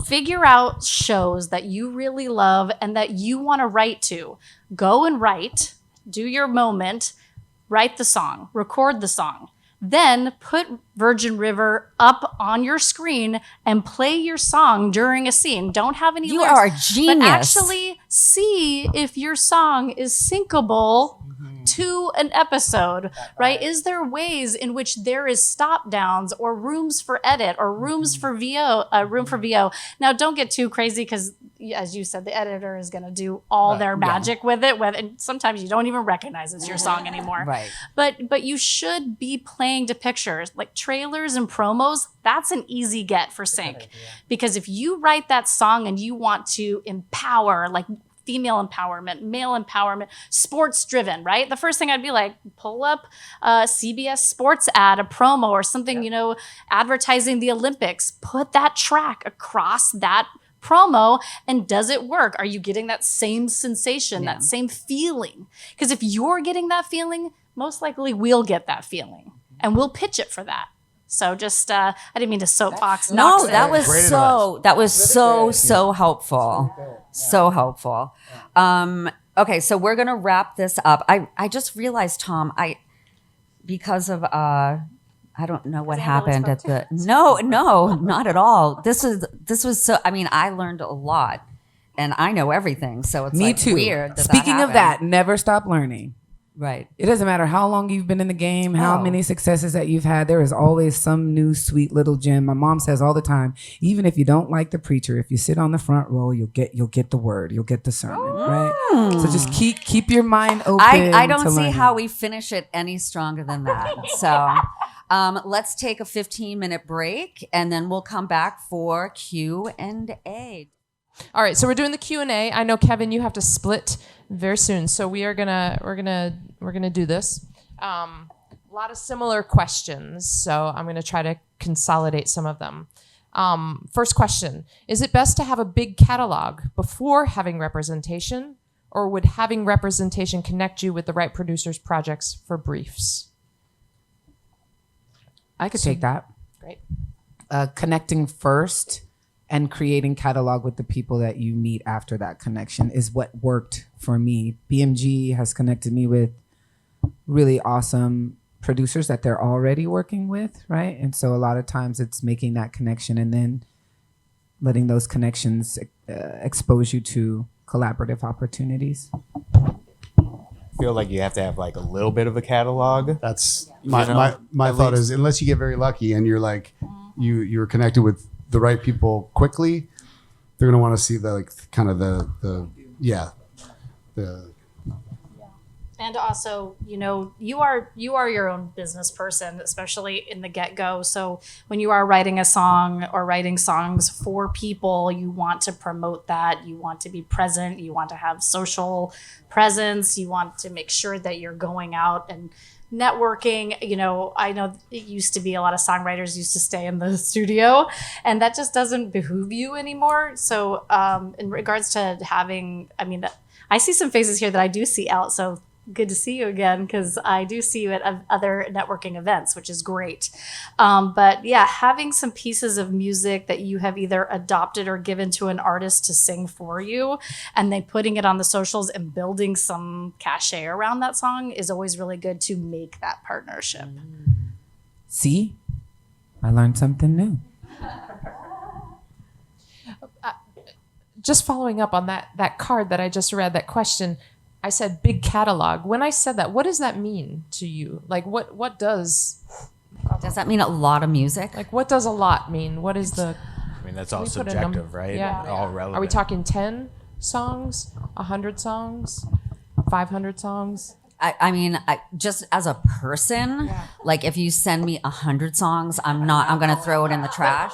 Speaker 5: Figure out shows that you really love and that you want to write to. Go and write, do your moment, write the song, record the song. Then put Virgin River up on your screen and play your song during a scene. Don't have any lyrics.
Speaker 2: You are a genius.
Speaker 5: But actually see if your song is syncable to an episode, right? Is there ways in which there is stop downs or rooms for edit or rooms for room for VO? Now, don't get too crazy because, as you said, the editor is going to do all their magic with it. And sometimes you don't even recognize it's your song anymore.
Speaker 2: Right.
Speaker 5: But you should be playing to pictures like trailers and promos. That's an easy get for sync, because if you write that song and you want to empower, like female empowerment, male empowerment, sports driven, right? The first thing I'd be like, pull up a CBS sports ad, a promo or something, advertising the Olympics, put that track across that promo, and does it work? Are you getting that same sensation, that same feeling? Because if you're getting that feeling, most likely we'll get that feeling and we'll pitch it for that. So just, I didn't mean to soapbox.
Speaker 2: No, that was
Speaker 4: Great
Speaker 2: so helpful. So helpful. Okay, so we're gonna wrap this up. I just realized, Tom, because of I don't know what happened at the no, not at all. This was so. I mean, I learned a lot, and I know everything. So it's
Speaker 3: Me
Speaker 2: like
Speaker 3: too.
Speaker 2: weird.
Speaker 3: Speaking of that, never stop learning.
Speaker 2: Right.
Speaker 3: It doesn't matter how long you've been in the game, how many successes that you've had. There is always some new sweet little gem. My mom says all the time, even if you don't like the preacher, if you sit on the front row, you'll get the word, you'll get the sermon, right? So just keep your mind open.
Speaker 2: I don't
Speaker 3: to
Speaker 2: see
Speaker 3: learning.
Speaker 2: how we finish it any stronger than that. So let's take a 15-minute break, and then we'll come back for Q&A.
Speaker 8: All right, so we're doing the Q&A. I know, Kevin, you have to split very soon, so we're gonna do this. A lot of similar questions, so I'm gonna try to consolidate some of them. First question: is it best to have a big catalog before having representation, or would having representation connect you with the right producers' projects for briefs?
Speaker 3: I could take that.
Speaker 8: Great.
Speaker 3: Connecting first and creating catalog with the people that you meet after that connection is what worked for me. BMG has connected me with really awesome producers that they're already working with, right? And so a lot of times it's making that connection and then letting those connections expose you to collaborative opportunities.
Speaker 7: Feel like you have to have like a little bit of a catalog.
Speaker 4: That's my thought is, unless you get very lucky and you're like you're connected with the right people quickly, they're gonna want to see the
Speaker 5: And also, you are your own business person, especially in the get-go. So when you are writing a song or writing songs for people, you want to promote that. You want to be present. You want to have social presence. You want to make sure that you're going out and networking. I know it used to be a lot of songwriters used to stay in the studio, and that just doesn't behoove you anymore. So in regards to having, I see some faces here that I do see out. So good to see you again, because I do see you at other networking events, which is great. But yeah, having some pieces of music that you have either adopted or given to an artist to sing for you, and then putting it on the socials and building some cachet around that song is always really good to make that partnership.
Speaker 3: See, I learned something new.
Speaker 8: Just following up on that card that I just read, that question, I said big catalog. When I said that, what does that mean to you? Like what does
Speaker 2: that mean? A lot of music?
Speaker 8: Like what does a lot mean? What is the...
Speaker 7: That's all
Speaker 8: we put a
Speaker 7: subjective, right?
Speaker 8: Yeah.
Speaker 7: All relevant.
Speaker 8: Are we talking 10 songs, 100 songs, 500 songs?
Speaker 2: I mean, just as a person, like if you send me 100 songs, I'm going to throw it in the trash.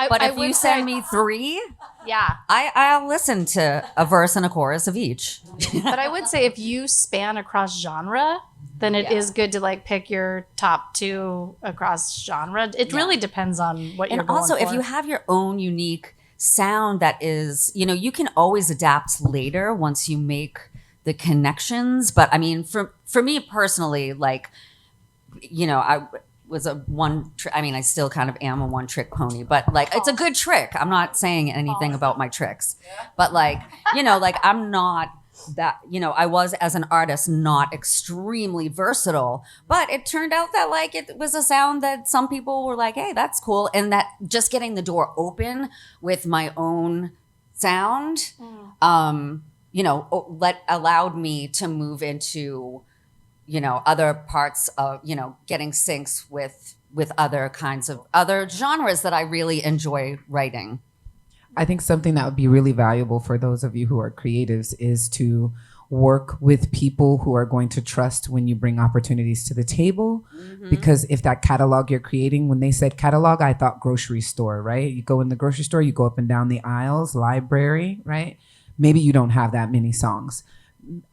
Speaker 2: But if you send me 3,
Speaker 5: Yeah.
Speaker 2: I'll listen to a verse and a chorus of each.
Speaker 5: But I would say if you span across genre, then it is good to like pick your top 2 across genre. It really depends on what you're
Speaker 2: And
Speaker 5: going
Speaker 2: also,
Speaker 5: for.
Speaker 2: if you have your own unique sound that is, you can always adapt later once you make the connections. But I mean, for me personally, like, I was I still kind of am a one trick pony, but like, it's a good trick. I'm not saying anything about my tricks, but like, like I'm not that, I was as an artist not extremely versatile, but it turned out that like it was a sound that some people were like, hey, that's cool. And that just getting the door open with my own sound, allowed me to move into, other parts of, getting syncs with other genres that I really enjoy writing.
Speaker 3: I think something that would be really valuable for those of you who are creatives is to work with people who are going to trust when you bring opportunities to the table. Because if that catalog you're creating, when they said catalog, I thought grocery store, right? You go in the grocery store, you go up and down the aisles, library, right? Maybe you don't have that many songs.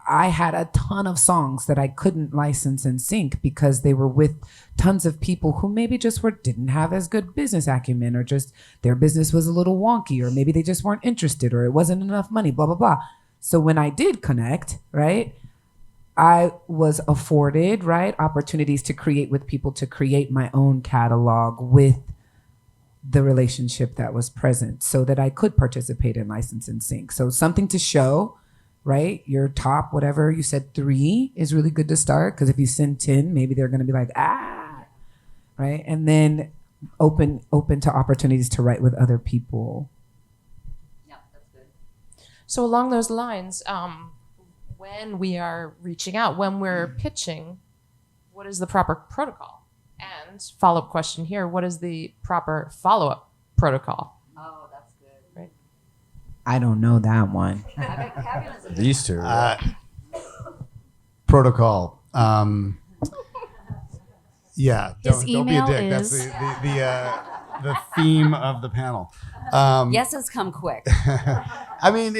Speaker 3: I had a ton of songs that I couldn't license and sync because they were with tons of people who maybe just didn't have as good business acumen, or just their business was a little wonky, or maybe they just weren't interested, or it wasn't enough money, blah, blah, blah. So when I did connect, right, I was afforded, right, opportunities to create with people, to create my own catalog with the relationship that was present so that I could participate in license and sync. So something to show, right? Your top, whatever you said, 3 is really good to start, because if you send 10, maybe they're going to be like, right? And then open to opportunities to write with other people.
Speaker 2: Yeah, that's good.
Speaker 8: So along those lines, when we are reaching out, when we're pitching, what is the proper protocol? And follow-up question here, what is the proper follow-up protocol?
Speaker 2: Oh, that's good.
Speaker 8: Right.
Speaker 3: I don't know that one.
Speaker 7: These two.
Speaker 4: Protocol. Yeah,
Speaker 5: His
Speaker 4: don't be a
Speaker 5: email
Speaker 4: dick. That's
Speaker 5: is-
Speaker 4: the theme of the panel.
Speaker 2: Yeses come quick.
Speaker 4: I mean,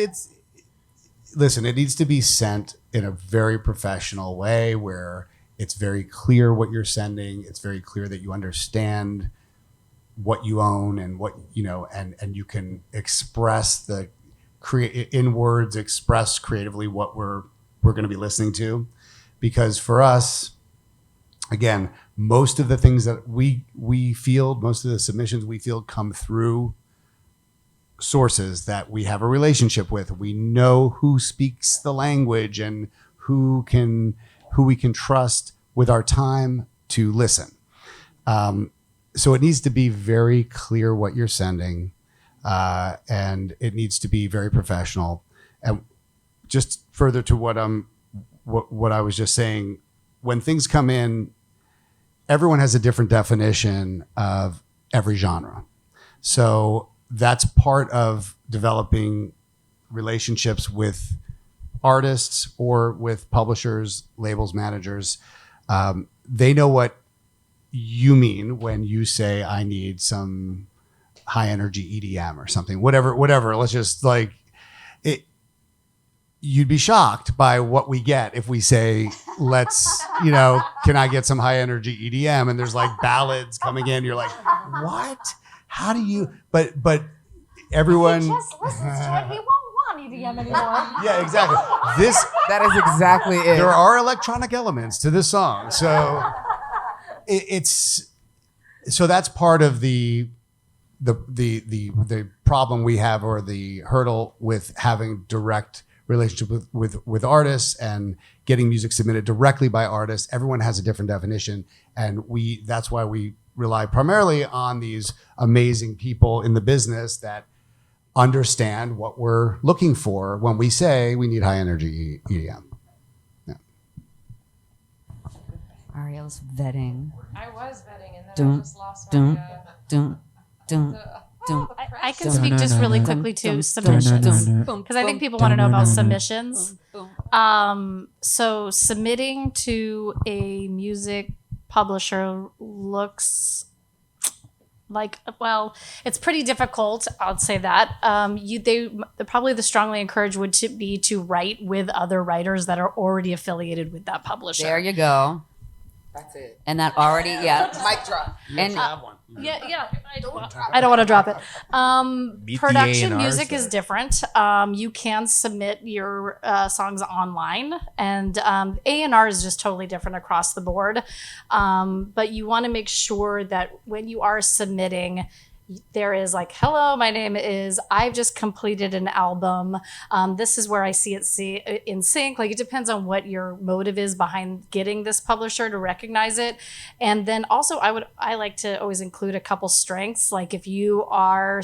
Speaker 4: listen, it needs to be sent in a very professional way where it's very clear what you're sending. It's very clear that you understand what you own and what, and you can express in words, express creatively what we're going to be listening to. Because for us, again, most of the things that we field, most of the submissions we field come through sources that we have a relationship with. We know who speaks the language and who we can trust with our time to listen. So it needs to be very clear what you're sending, and it needs to be very professional. And just further to what I was just saying, when things come in, everyone has a different definition of every genre. So that's part of developing relationships with artists or with publishers, labels, managers. They know what you mean when you say, I need some high energy EDM or something, whatever. Let's just like it. You'd be shocked by what we get if we say, let's, can I get some high energy EDM? And there's like ballads coming in. You're like, what? How do you, but everyone.
Speaker 5: He just listens to it. He won't want EDM anymore.
Speaker 4: Yeah, exactly.
Speaker 3: That is exactly it.
Speaker 4: There are electronic elements to this song. So so that's part of the problem we have, or the hurdle with having direct relationship with artists and getting music submitted directly by artists. Everyone has a different definition, and that's why we rely primarily on these amazing people in the business that understand what we're looking for when we say we need high energy EDM. Yeah.
Speaker 2: Ariel's vetting.
Speaker 8: I was vetting and then I
Speaker 2: Dun,
Speaker 8: just lost
Speaker 2: dun,
Speaker 8: my...
Speaker 2: dun, dun,
Speaker 5: I can speak just really quickly to submissions because I think people want to know about submissions. So submitting to a music publisher looks like, well, it's pretty difficult. I'll say that. Probably the strongly encouraged would be to write with other writers that are already affiliated with that publisher.
Speaker 2: There you go.
Speaker 3: That's it.
Speaker 2: And that already, yeah.
Speaker 3: Mic drop.
Speaker 2: And
Speaker 5: Yeah. I don't want to drop it. Production
Speaker 7: A&Rs
Speaker 5: music is
Speaker 7: there.
Speaker 5: different. You can submit your songs online, and A&R is just totally different across the board. But you want to make sure that when you are submitting, there is like, hello, my name is, I've just completed an album. This is where I see it in sync. Like, it depends on what your motive is behind getting this publisher to recognize it. And then also I like to always include a couple strengths. Like if you are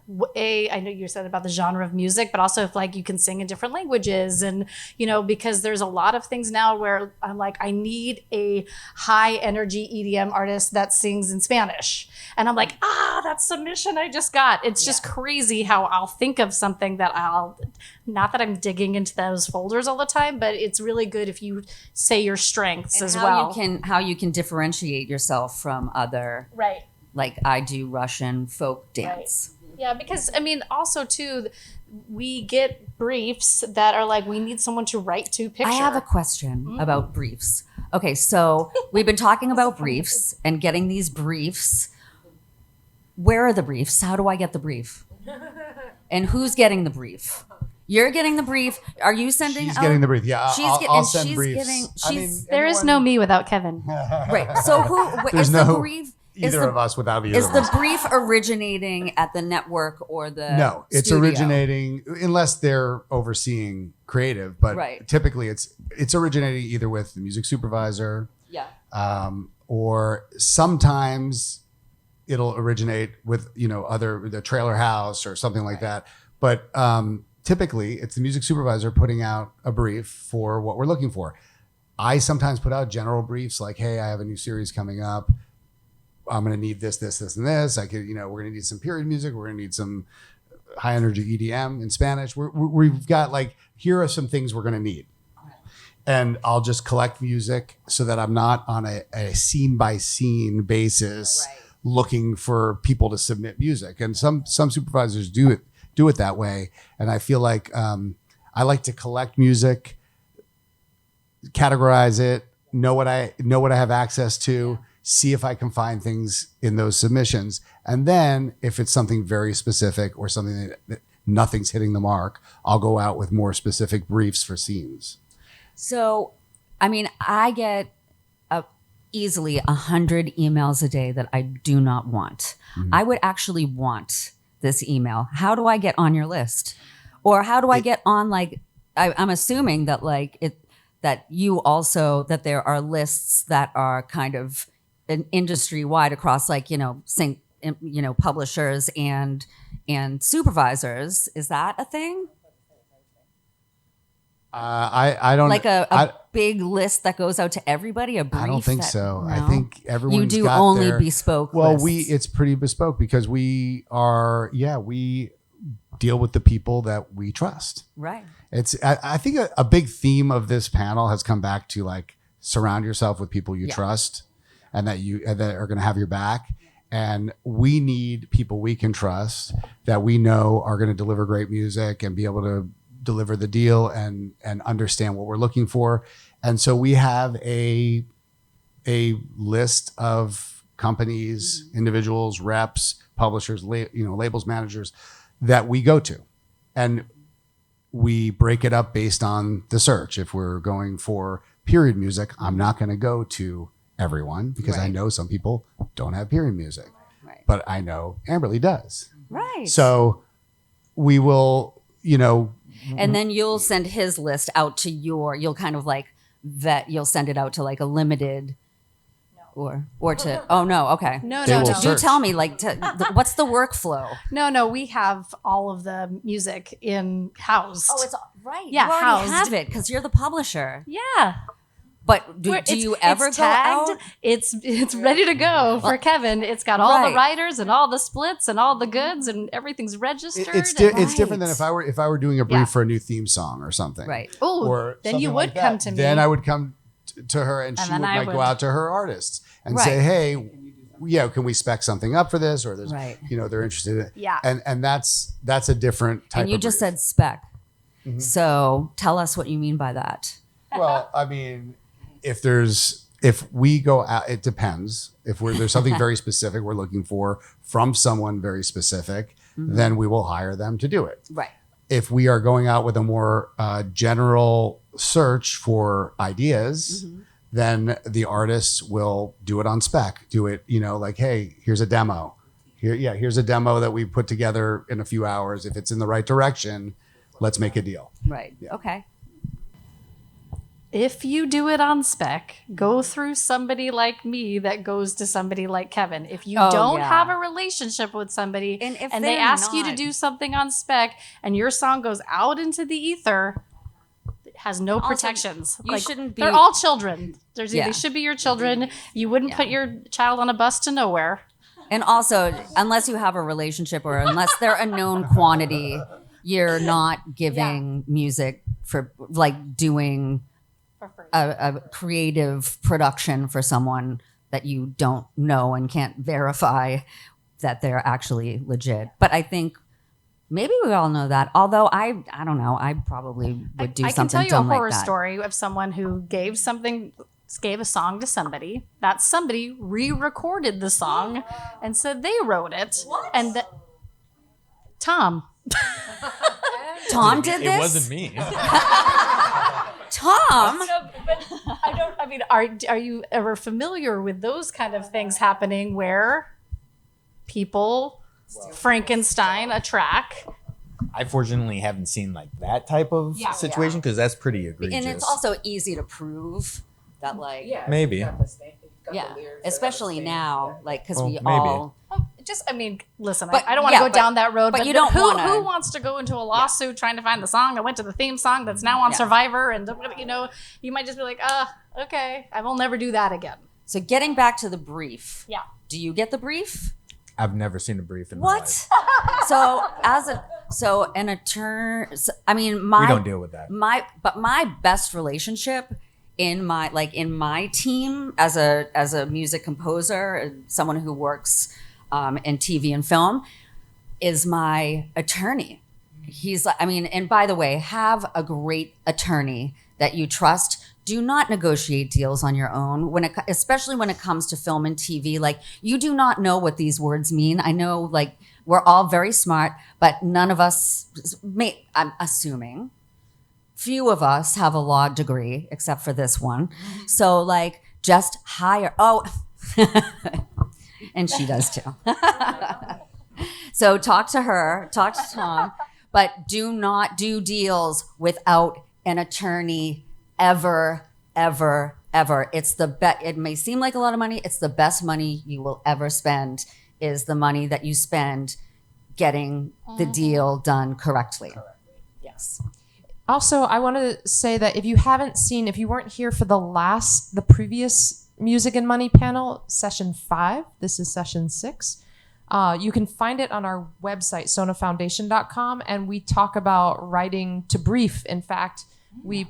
Speaker 5: I know you said about the genre of music, but also if like you can sing in different languages, and because there's a lot of things now where I'm like, I need a high energy EDM artist that sings in Spanish, and I'm like, that submission I just got. It's just crazy how I'll think of something that not that I'm digging into those folders all the time, but it's really good if you say your strengths as well.
Speaker 2: How you can differentiate yourself from other,
Speaker 5: Right.
Speaker 2: like I do Russian folk dance.
Speaker 5: Yeah, because also too, we get briefs that are like, we need someone to write to picture.
Speaker 2: I have a question about briefs. Okay, so we've been talking about briefs and getting these briefs. Where are the briefs? How do I get the brief? And who's getting the brief? You're getting the brief. Are you sending?
Speaker 4: She's getting the brief. Yeah, I'll send
Speaker 2: she's
Speaker 4: briefs.
Speaker 2: Giving.
Speaker 5: There is no me without Kevin.
Speaker 2: Right. So who
Speaker 4: There's
Speaker 2: is
Speaker 4: no
Speaker 2: the brief?
Speaker 4: either of us without either
Speaker 2: Is
Speaker 4: of
Speaker 2: the
Speaker 4: us.
Speaker 2: brief originating at the network or the
Speaker 4: No, it's
Speaker 2: studio?
Speaker 4: originating unless they're overseeing creative, but
Speaker 2: Right.
Speaker 4: typically it's originating either with the music supervisor,
Speaker 2: Yeah.
Speaker 4: or sometimes it'll originate with the trailer house or something like that. But typically it's the music supervisor putting out a brief for what we're looking for. I sometimes put out general briefs like, hey, I have a new series coming up. I'm going to need this, this, this, and this. We're going to need some period music. We're going to need some high energy EDM in Spanish. We've got here are some things we're going to need. And I'll just collect music so that I'm not on a scene by scene basis looking for people to submit music. And some supervisors do it that way. And I feel like I like to collect music, categorize it, know what I have access to, see if I can find things in those submissions. And then if it's something very specific or something that nothing's hitting the mark, I'll go out with more specific briefs for scenes.
Speaker 2: So, I mean, I get easily 100 emails a day that I do not want. I would actually want this email. How do I get on your list? Or how do I get on I'm assuming that that there are lists that are kind of industry wide across publishers and supervisors. Is that a thing?
Speaker 4: I don't
Speaker 2: a big list that goes out to everybody. A brief.
Speaker 4: I don't think so.
Speaker 2: No?
Speaker 4: I think everyone's
Speaker 2: you do
Speaker 4: got
Speaker 2: only
Speaker 4: their,
Speaker 2: bespoke.
Speaker 4: Well,
Speaker 2: lists.
Speaker 4: it's pretty bespoke because we deal with the people that we trust.
Speaker 2: Right.
Speaker 4: I think a big theme of this panel has come back to surround yourself with people you trust and that are going to have your back. And we need people we can trust that we know are going to deliver great music and be able to deliver the deal and understand what we're looking for. And so we have a list of companies, individuals, reps, publishers, labels, managers that we go to. And we break it up based on the search. If we're going for period music, I'm not going to go to everyone because I know some people don't have period music.
Speaker 2: Right.
Speaker 4: But I know Amberly does.
Speaker 2: Right.
Speaker 4: So we will,
Speaker 2: and then you'll send his list out to you'll kind of you'll send it out to a limited or to, oh no, okay.
Speaker 5: No.
Speaker 2: You tell me what's the workflow?
Speaker 5: No, we have all of the music in housed.
Speaker 2: Oh, it's right.
Speaker 5: Yeah,
Speaker 2: you already
Speaker 5: housed.
Speaker 2: have it because you're the publisher.
Speaker 5: Yeah.
Speaker 2: But do you ever
Speaker 5: it's
Speaker 2: go
Speaker 5: tagged?
Speaker 2: out?
Speaker 5: It's ready to go for Kevin. It's got all the
Speaker 2: Right.
Speaker 5: writers and all the splits and all the goods and everything's registered.
Speaker 4: It's different than if I were doing a brief
Speaker 5: Yeah.
Speaker 4: for a new theme song or something.
Speaker 2: Right.
Speaker 5: Oh,
Speaker 4: Or
Speaker 5: then you
Speaker 4: something
Speaker 5: would
Speaker 4: like
Speaker 5: come
Speaker 4: that.
Speaker 5: to me.
Speaker 4: Then I would come to her, and she
Speaker 5: then
Speaker 4: would
Speaker 5: I
Speaker 4: like go
Speaker 5: would-
Speaker 4: out to her artists and
Speaker 2: Right.
Speaker 4: say, "Hey, yeah, can we spec something up for this?" Or there's,
Speaker 2: Right.
Speaker 4: they're interested in it.
Speaker 5: Yeah.
Speaker 4: And that's a different type.
Speaker 2: And you
Speaker 4: of
Speaker 2: just
Speaker 4: brief.
Speaker 2: said spec. So tell us what you mean by that.
Speaker 4: Well, I mean, if we go out, it depends. If there's something very specific we're looking for from someone very specific, then we will hire them to do it.
Speaker 2: Right.
Speaker 4: If we are going out with a more general search for ideas, then the artists will do it on spec. Do it, like, hey, here's a demo. Here's a demo that we put together in a few hours. If it's in the right direction, let's make a deal.
Speaker 2: Right. Okay.
Speaker 5: If you do it on spec, go through somebody like me that goes to somebody like Kevin. If you
Speaker 2: Oh,
Speaker 5: don't
Speaker 2: yeah.
Speaker 5: have a relationship with somebody
Speaker 2: And if
Speaker 5: they
Speaker 2: they're
Speaker 5: ask you to
Speaker 2: not-
Speaker 5: do something on spec and your song goes out into the ether, it has no
Speaker 2: Also,
Speaker 5: protections.
Speaker 2: you shouldn't be-
Speaker 5: They're all children.
Speaker 2: Yeah.
Speaker 5: They should be your children. You wouldn't put your child on a bus to nowhere.
Speaker 2: And also, unless you have a relationship or unless they're a known quantity, you're not giving music for like doing
Speaker 5: For free.
Speaker 2: a creative production for someone that you don't know and can't verify that they're actually legit. But I think maybe we all know that. Although I don't know. I probably would do
Speaker 5: I can
Speaker 2: something
Speaker 5: tell you a
Speaker 2: dumb
Speaker 5: horror
Speaker 2: like that.
Speaker 5: story of someone who gave a song to somebody. That somebody re-recorded the song and said they wrote it. And that Tom.
Speaker 2: Tom did
Speaker 7: It
Speaker 2: this.
Speaker 7: wasn't me.
Speaker 2: Tom.
Speaker 5: Are you ever familiar with those kind of things happening where people Frankenstein a track?
Speaker 7: I fortunately haven't seen like that type of situation because that's pretty egregious.
Speaker 2: And it's also easy to prove that, like,
Speaker 7: Maybe.
Speaker 2: especially now, like, because
Speaker 7: Well,
Speaker 2: we
Speaker 7: maybe.
Speaker 2: all.
Speaker 5: Listen,
Speaker 2: But-
Speaker 5: I don't want to
Speaker 2: yeah,
Speaker 5: go down that road.
Speaker 2: but you don't
Speaker 5: who
Speaker 2: wanna-
Speaker 5: who wants to go into a lawsuit trying to find the song that went to the theme song that's now on
Speaker 2: Yeah.
Speaker 5: Survivor? And you might just be like, okay, I will never do that again.
Speaker 2: So getting back to the brief.
Speaker 5: Yeah.
Speaker 2: Do you get the brief?
Speaker 7: I've never seen a brief in my
Speaker 2: What?
Speaker 7: life.
Speaker 2: So an attorney. I mean, my
Speaker 7: We don't deal with that.
Speaker 2: my best relationship in my team as a music composer, someone who works in TV and film, is my attorney. He's like, and by the way, have a great attorney that you trust. Do not negotiate deals on your own especially when it comes to film and TV. Like, you do not know what these words mean. I know, like, we're all very smart, but none of us, I'm assuming, few of us have a law degree except for this one. So, like, just hire. Oh, and she does too. So talk to her, talk to Tom, but do not do deals without an attorney ever, ever, ever. It's the best. It may seem like a lot of money. It's the best money you will ever spend, is the money that you spend getting the deal done correctly. Yes.
Speaker 8: Also, I want to say that if you weren't here for the previous Music and Money panel, session 5, this is session 6. You can find it on our website, sonafoundation.com, and we talk about writing to brief. In fact, the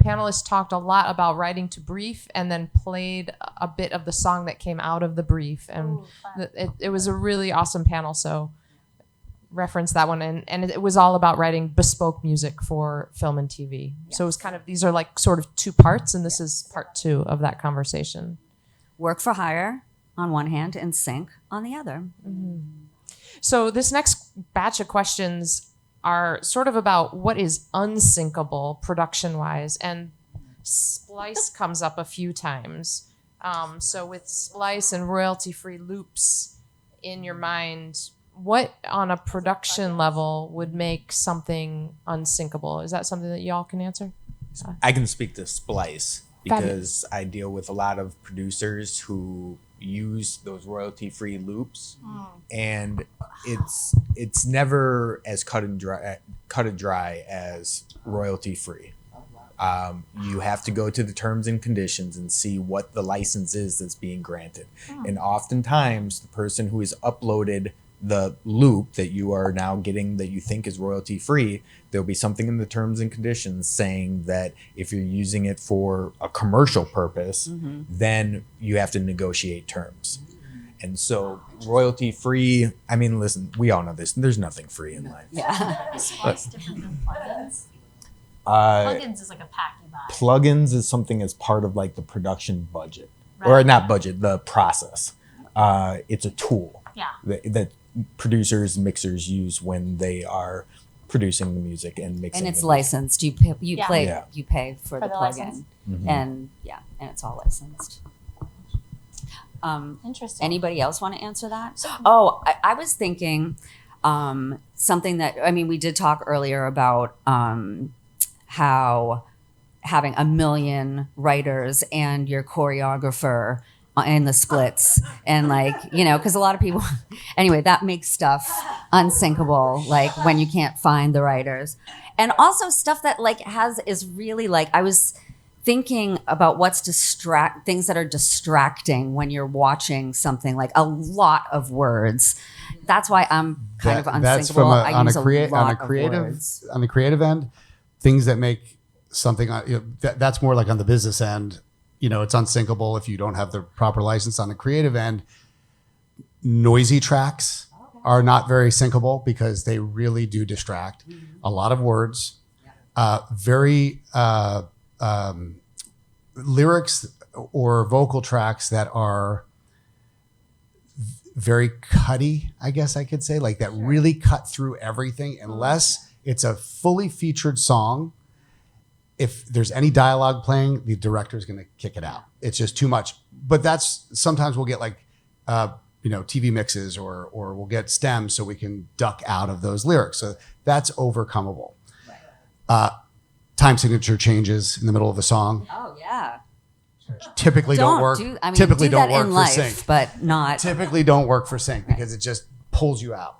Speaker 8: panelists talked a lot about writing to brief and then played a bit of the song that came out of the brief. And it was a really awesome panel, so reference that one. And it was all about writing bespoke music for film and TV. Yes. So it was these are like sort of 2 parts, and this is part 2 of that conversation.
Speaker 2: Work for hire on one hand and sync on the other.
Speaker 8: Mm-hmm. So this next batch of questions are sort of about what is unsyncable production-wise, and splice comes up a few times. So with splice and royalty-free loops in your mind, what on a production level would make something unsyncable? Is that something that y'all can answer?
Speaker 7: I can speak to splice because I deal with a lot of producers who use those royalty-free loops, and it's never as cut and dry as royalty-free. You have to go to the terms and conditions and see what the license is that's being granted. And oftentimes, the person who has uploaded the loop that you are now getting that you think is royalty free, there'll be something in the terms and conditions saying that if you're using it for a commercial purpose, then you have to negotiate terms. And so royalty free, I mean, listen, we all know this. There's nothing free in life.
Speaker 2: Yeah.
Speaker 5: It's different than plugins.
Speaker 7: Uh,
Speaker 5: Plugins is like a pack you buy.
Speaker 7: plugins is something as part of like the production budget, or not budget, the process. It's a tool
Speaker 5: Yeah.
Speaker 7: that producers, mixers use when they are producing the music and mixing.
Speaker 2: And it's
Speaker 7: the
Speaker 2: licensed. You
Speaker 5: Yeah.
Speaker 2: play.
Speaker 7: Yeah.
Speaker 2: You pay for the
Speaker 5: the
Speaker 2: plugin,
Speaker 5: license?
Speaker 2: and it's all licensed.
Speaker 5: Interesting.
Speaker 2: Anybody else want to answer that? Oh, I was thinking something that, I mean, we did talk earlier about how having a million writers and your choreographer in the splits, and like, you know, because a lot of people, anyway, that makes stuff unsyncable, like when you can't find the writers. And also stuff that like is really like, I was thinking about things that are distracting when you're watching something, like a lot of words. That's why I'm kind of unsyncable.
Speaker 4: That's from
Speaker 2: I use a lot of
Speaker 4: creative
Speaker 2: words.
Speaker 4: on the creative end, things that make something. That's more like on the business end. You know, it's unsyncable if you don't have the proper license. On the creative end, noisy tracks are not very syncable because they really do distract. A lot of words, lyrics or vocal tracks that are very cutty, I guess I could say, like that really cut through everything, unless it's a fully featured song. If there's any dialogue playing, the director is going to kick it out. It's just too much. But that's sometimes we'll get like, TV mixes or we'll get stems so we can duck out of those lyrics. So that's overcomeable. Time signature changes in the middle of the song
Speaker 2: Oh yeah.
Speaker 4: typically don't work. Typically
Speaker 2: do
Speaker 4: don't
Speaker 2: that
Speaker 4: work
Speaker 2: in
Speaker 4: for
Speaker 2: life,
Speaker 4: sync.
Speaker 2: but not.
Speaker 4: Typically don't work for sync because it just pulls you out.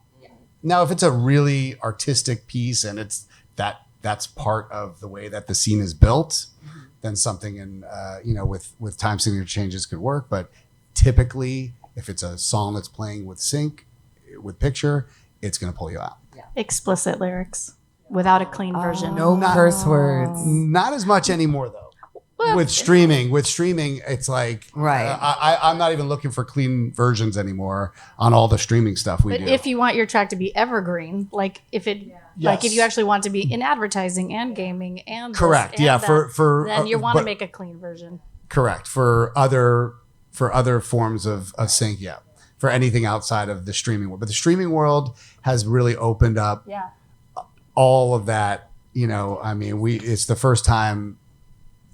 Speaker 4: Now, if it's a really artistic piece and that's part of the way that the scene is built, then something with time signature changes could work. But typically, if it's a song that's playing with sync, with picture, it's going to pull you out.
Speaker 5: Explicit lyrics without a clean version.
Speaker 3: No curse words.
Speaker 4: Not as much anymore, though. With streaming, it's like
Speaker 2: Right.
Speaker 4: I'm not even looking for clean versions anymore on all the streaming stuff we
Speaker 5: But
Speaker 4: do.
Speaker 5: if you want your track to be evergreen, like if it, like if you actually want to be in advertising and gaming and this
Speaker 4: Correct.
Speaker 5: and
Speaker 4: Yeah.
Speaker 5: that,
Speaker 4: For
Speaker 5: then you want to
Speaker 4: but-
Speaker 5: make a clean version.
Speaker 4: Correct. For other forms of sync, yeah. For anything outside of the streaming world. But the streaming world has really opened up
Speaker 5: Yeah.
Speaker 4: all of that. It's the first time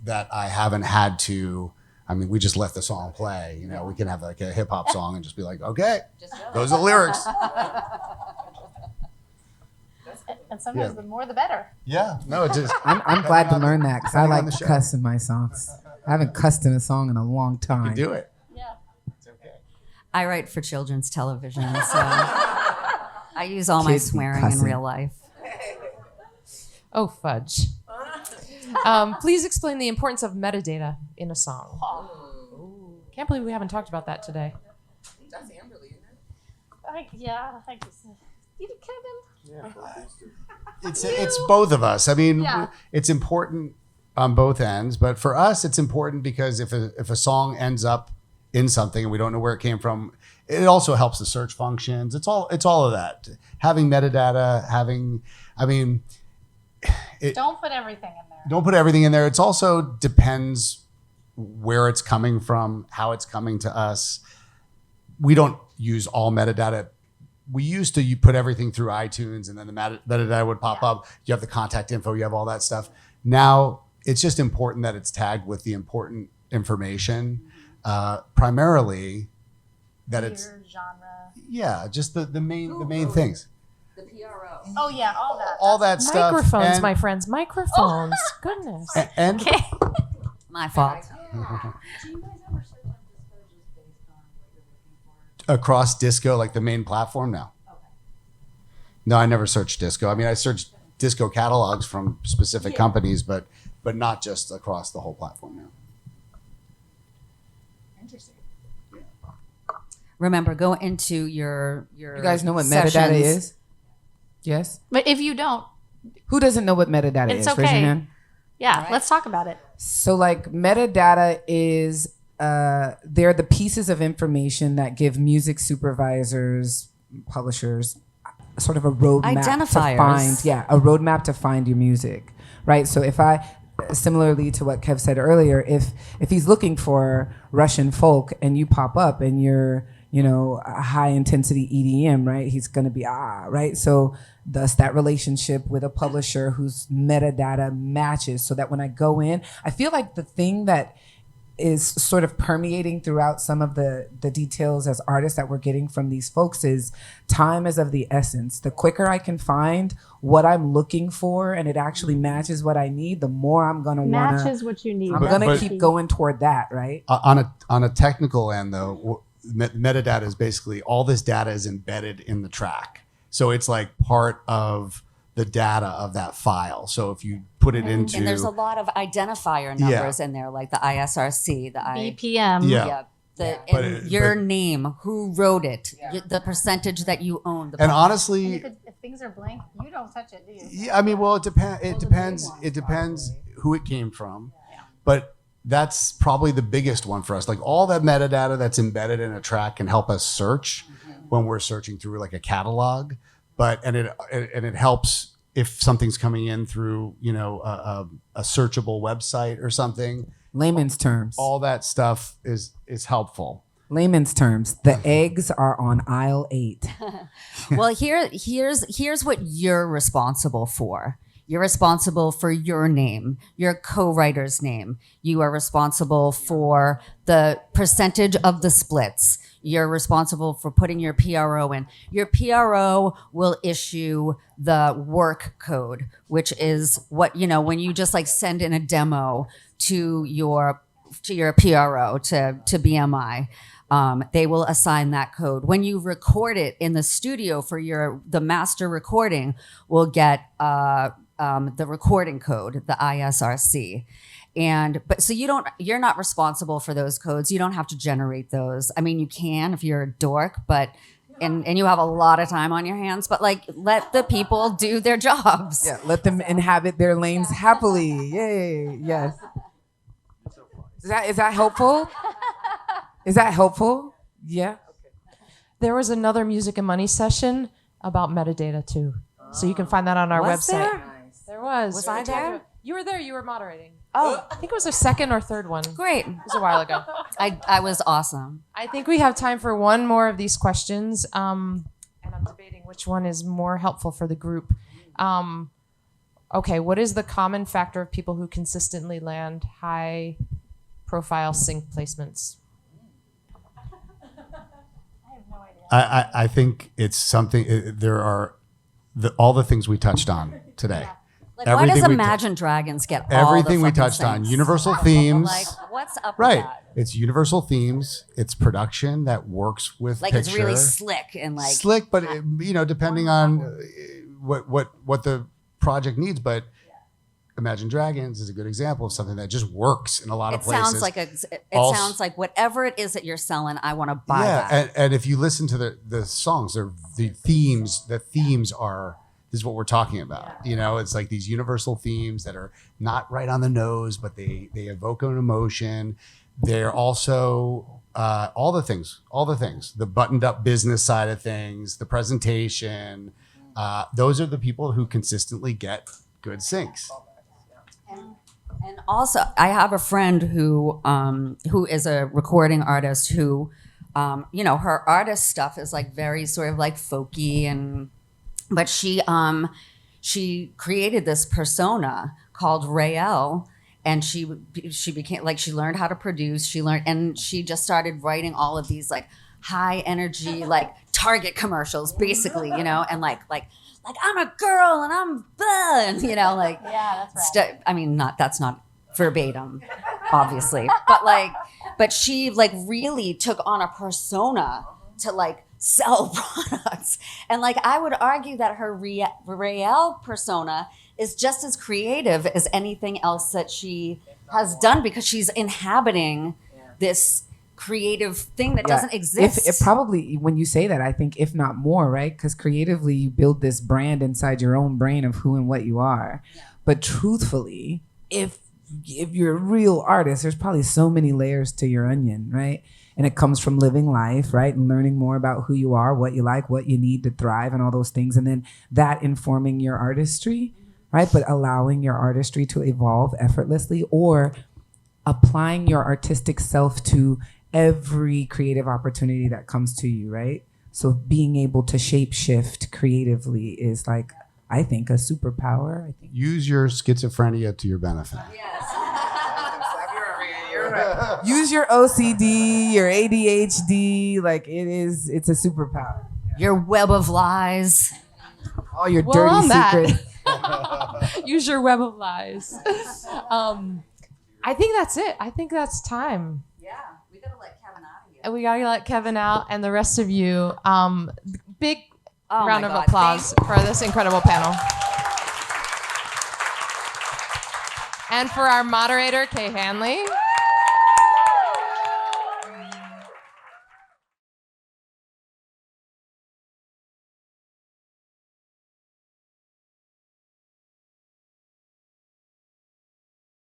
Speaker 4: that I haven't had to, we just let the song play. We can have like a hip hop song and just be like, okay, those are the lyrics.
Speaker 5: And sometimes the more the better.
Speaker 4: Yeah. No, it just,
Speaker 3: I'm glad to learn that because I
Speaker 4: depending on
Speaker 3: like
Speaker 4: the
Speaker 3: to
Speaker 4: show.
Speaker 3: cuss in my songs. I haven't cussed in a song in a long
Speaker 4: you
Speaker 3: time.
Speaker 4: do it.
Speaker 5: Yeah.
Speaker 4: It's okay.
Speaker 2: I write for children's television, so I use all my
Speaker 3: Kids be
Speaker 2: swearing in
Speaker 3: cussing.
Speaker 2: real life.
Speaker 8: Oh, fudge. Please explain the importance of metadata in a song. Can't believe we haven't talked about that today.
Speaker 5: I guess. Kevin?
Speaker 4: It's both of us.
Speaker 5: Yeah.
Speaker 4: It's important on both ends, but for us, it's important because if a song ends up in something and we don't know where it came from, it also helps the search functions. It's all of that. Having metadata,
Speaker 5: Don't put everything in there.
Speaker 4: don't put everything in there. It's also depends where it's coming from, how it's coming to us. We don't use all metadata. We used to, you put everything through iTunes and then the metadata would pop up. You have the contact info, you have all that stuff. Now it's just important that it's tagged with the important information, primarily that it's,
Speaker 5: Year, genre.
Speaker 4: yeah, just the main things.
Speaker 2: The PRO.
Speaker 5: Oh yeah, all that.
Speaker 4: All that stuff.
Speaker 8: Microphones,
Speaker 4: and-
Speaker 8: my friends, microphones. Goodness.
Speaker 4: and
Speaker 5: Okay.
Speaker 2: My fault.
Speaker 4: across disco, like the main platform? No. No, I never searched disco. I searched disco catalogs from specific companies, but not just across the whole platform now.
Speaker 2: Remember, go into your.
Speaker 3: You guys know what
Speaker 2: sessions.
Speaker 3: metadata is? Yes.
Speaker 5: But if you don't,
Speaker 3: Who doesn't know what metadata
Speaker 5: It's
Speaker 3: is? Raise your
Speaker 5: okay.
Speaker 3: hand.
Speaker 5: yeah, let's talk about it.
Speaker 3: So like metadata is they're the pieces of information that give music supervisors, publishers, sort of a roadmap to
Speaker 2: Identifiers.
Speaker 3: find, a roadmap to find your music, right? So if I, similarly to what Kev said earlier, if he's looking for Russian folk and you pop up and you're, you know, a high intensity EDM, right? He's gonna be right? So thus that relationship with a publisher whose metadata matches, so that when I go in, I feel like the thing that is sort of permeating throughout some of the details as artists that we're getting from these folks is time is of the essence. The quicker I can find what I'm looking for and it actually matches what I need, the more I'm gonna wanna,
Speaker 9: Matches what you need.
Speaker 3: I'm
Speaker 4: But-
Speaker 3: gonna
Speaker 4: but-
Speaker 3: keep going toward that, right?
Speaker 4: On a technical end, though, metadata is basically all this data is embedded in the track. So it's like part of the data of that file. So if you put it into,
Speaker 2: And there's a lot of identifier numbers in there, like the ISRC, the
Speaker 5: BPM.
Speaker 4: Yeah. But
Speaker 2: your name, who wrote it, the percentage that you own.
Speaker 4: and honestly,
Speaker 9: If things are blank, you don't touch it, do you?
Speaker 4: yeah, I mean, well, it depends. It depends who it came from, but that's probably the biggest one for us. Like all that metadata that's embedded in a track can help us search when we're searching through like a catalog. But and it helps if something's coming in through, you know, a searchable website or something.
Speaker 3: Layman's terms.
Speaker 4: All that stuff is helpful.
Speaker 3: Layman's terms. The eggs are on aisle 8.
Speaker 2: Well, here's what you're responsible for. You're responsible for your name, your co-writer's name. You are responsible for the percentage of the splits. You're responsible for putting your PRO in. Your PRO will issue the work code, which is what, you know, when you just like send in a demo to your PRO, to BMI. They will assign that code. When you record it in the studio for the master recording, we'll get the recording code, the ISRC. But so you're not responsible for those codes. You don't have to generate those. I mean, you can if you're a dork, but and you have a lot of time on your hands, but like let the people do their jobs.
Speaker 3: Yeah, let them inhabit their lanes happily. Yay. Yes. Is that helpful? Is that helpful? Yeah.
Speaker 8: There was another music and money session about metadata too. So you can find that on our
Speaker 2: Was
Speaker 8: website.
Speaker 2: there?
Speaker 8: There was.
Speaker 2: Was
Speaker 8: We were
Speaker 2: I
Speaker 8: talking
Speaker 2: there?
Speaker 8: about- You were there. You were moderating.
Speaker 2: Oh,
Speaker 8: I think it was the second or third one. It
Speaker 2: great.
Speaker 8: was a while ago.
Speaker 2: I was awesome.
Speaker 8: I think we have time for one more of these questions. And I'm debating which one is more helpful for the group. Okay, what is the common factor of people who consistently land high profile sync placements?
Speaker 4: I think it's something. There are all the things we touched on today.
Speaker 2: Like, why does
Speaker 4: Everything we
Speaker 2: Imagine Dragons get all
Speaker 4: everything
Speaker 2: the
Speaker 4: we
Speaker 2: fucking
Speaker 4: touched on?
Speaker 2: things?
Speaker 4: Universal themes,
Speaker 2: Like, what's up
Speaker 4: right?
Speaker 2: with that?
Speaker 4: It's universal themes. It's production that works with
Speaker 2: Like,
Speaker 4: picture.
Speaker 2: it's really slick and like
Speaker 4: slick, but you know, depending on what the project needs. But Imagine Dragons is a good example of something that just works in a lot of
Speaker 2: it
Speaker 4: places.
Speaker 2: sounds like it
Speaker 4: Also-
Speaker 2: sounds like whatever it is that you're selling, I want to buy
Speaker 4: yeah,
Speaker 2: that.
Speaker 4: and if you listen to the songs, the themes are. This is what we're talking about. You know, it's like these universal themes that are not right on the nose, but they evoke an emotion. They're also all the things, the buttoned up business side of things, the presentation. Those are the people who consistently get good syncs.
Speaker 2: And also, I have a friend who is a recording artist who, you know, her artist stuff is like very sort of like folky but she created this persona called Raelle, and she became like, she learned how to produce. And she just started writing all of these like high energy like Target commercials, basically, you know, and like I'm a girl and I'm and you know, like
Speaker 9: Yeah, that's right.
Speaker 2: I mean, that's not verbatim, obviously, but she like really took on a persona to like sell products. And like, I would argue that her real persona is just as creative as anything else that she has done, because she's inhabiting this creative thing that doesn't exist.
Speaker 3: If probably, when you say that, I think if not more, right? Because creatively you build this brand inside your own brain of who and what you are. Yeah. But truthfully, if you're a real artist, there's probably so many layers to your onion, right? And it comes from living life, right? And learning more about who you are, what you like, what you need to thrive, and all those things. And then that informing your artistry, right? But allowing your artistry to evolve effortlessly, or applying your artistic self to every creative opportunity that comes to you, right? So being able to shape shift creatively is like, I think, a superpower. I think.
Speaker 4: Use your schizophrenia to your benefit.
Speaker 3: Use your OCD, your ADHD, like it's a superpower.
Speaker 2: Your web of lies.
Speaker 3: All your dirty secrets.
Speaker 8: Use your web of lies. I think that's it. I think that's time.
Speaker 2: Yeah, we gotta let Kevin out of here.
Speaker 8: And we gotta let Kevin out, and the rest of you. Big round of
Speaker 2: God.
Speaker 8: applause for this incredible panel. And for our moderator, Kay Hanley.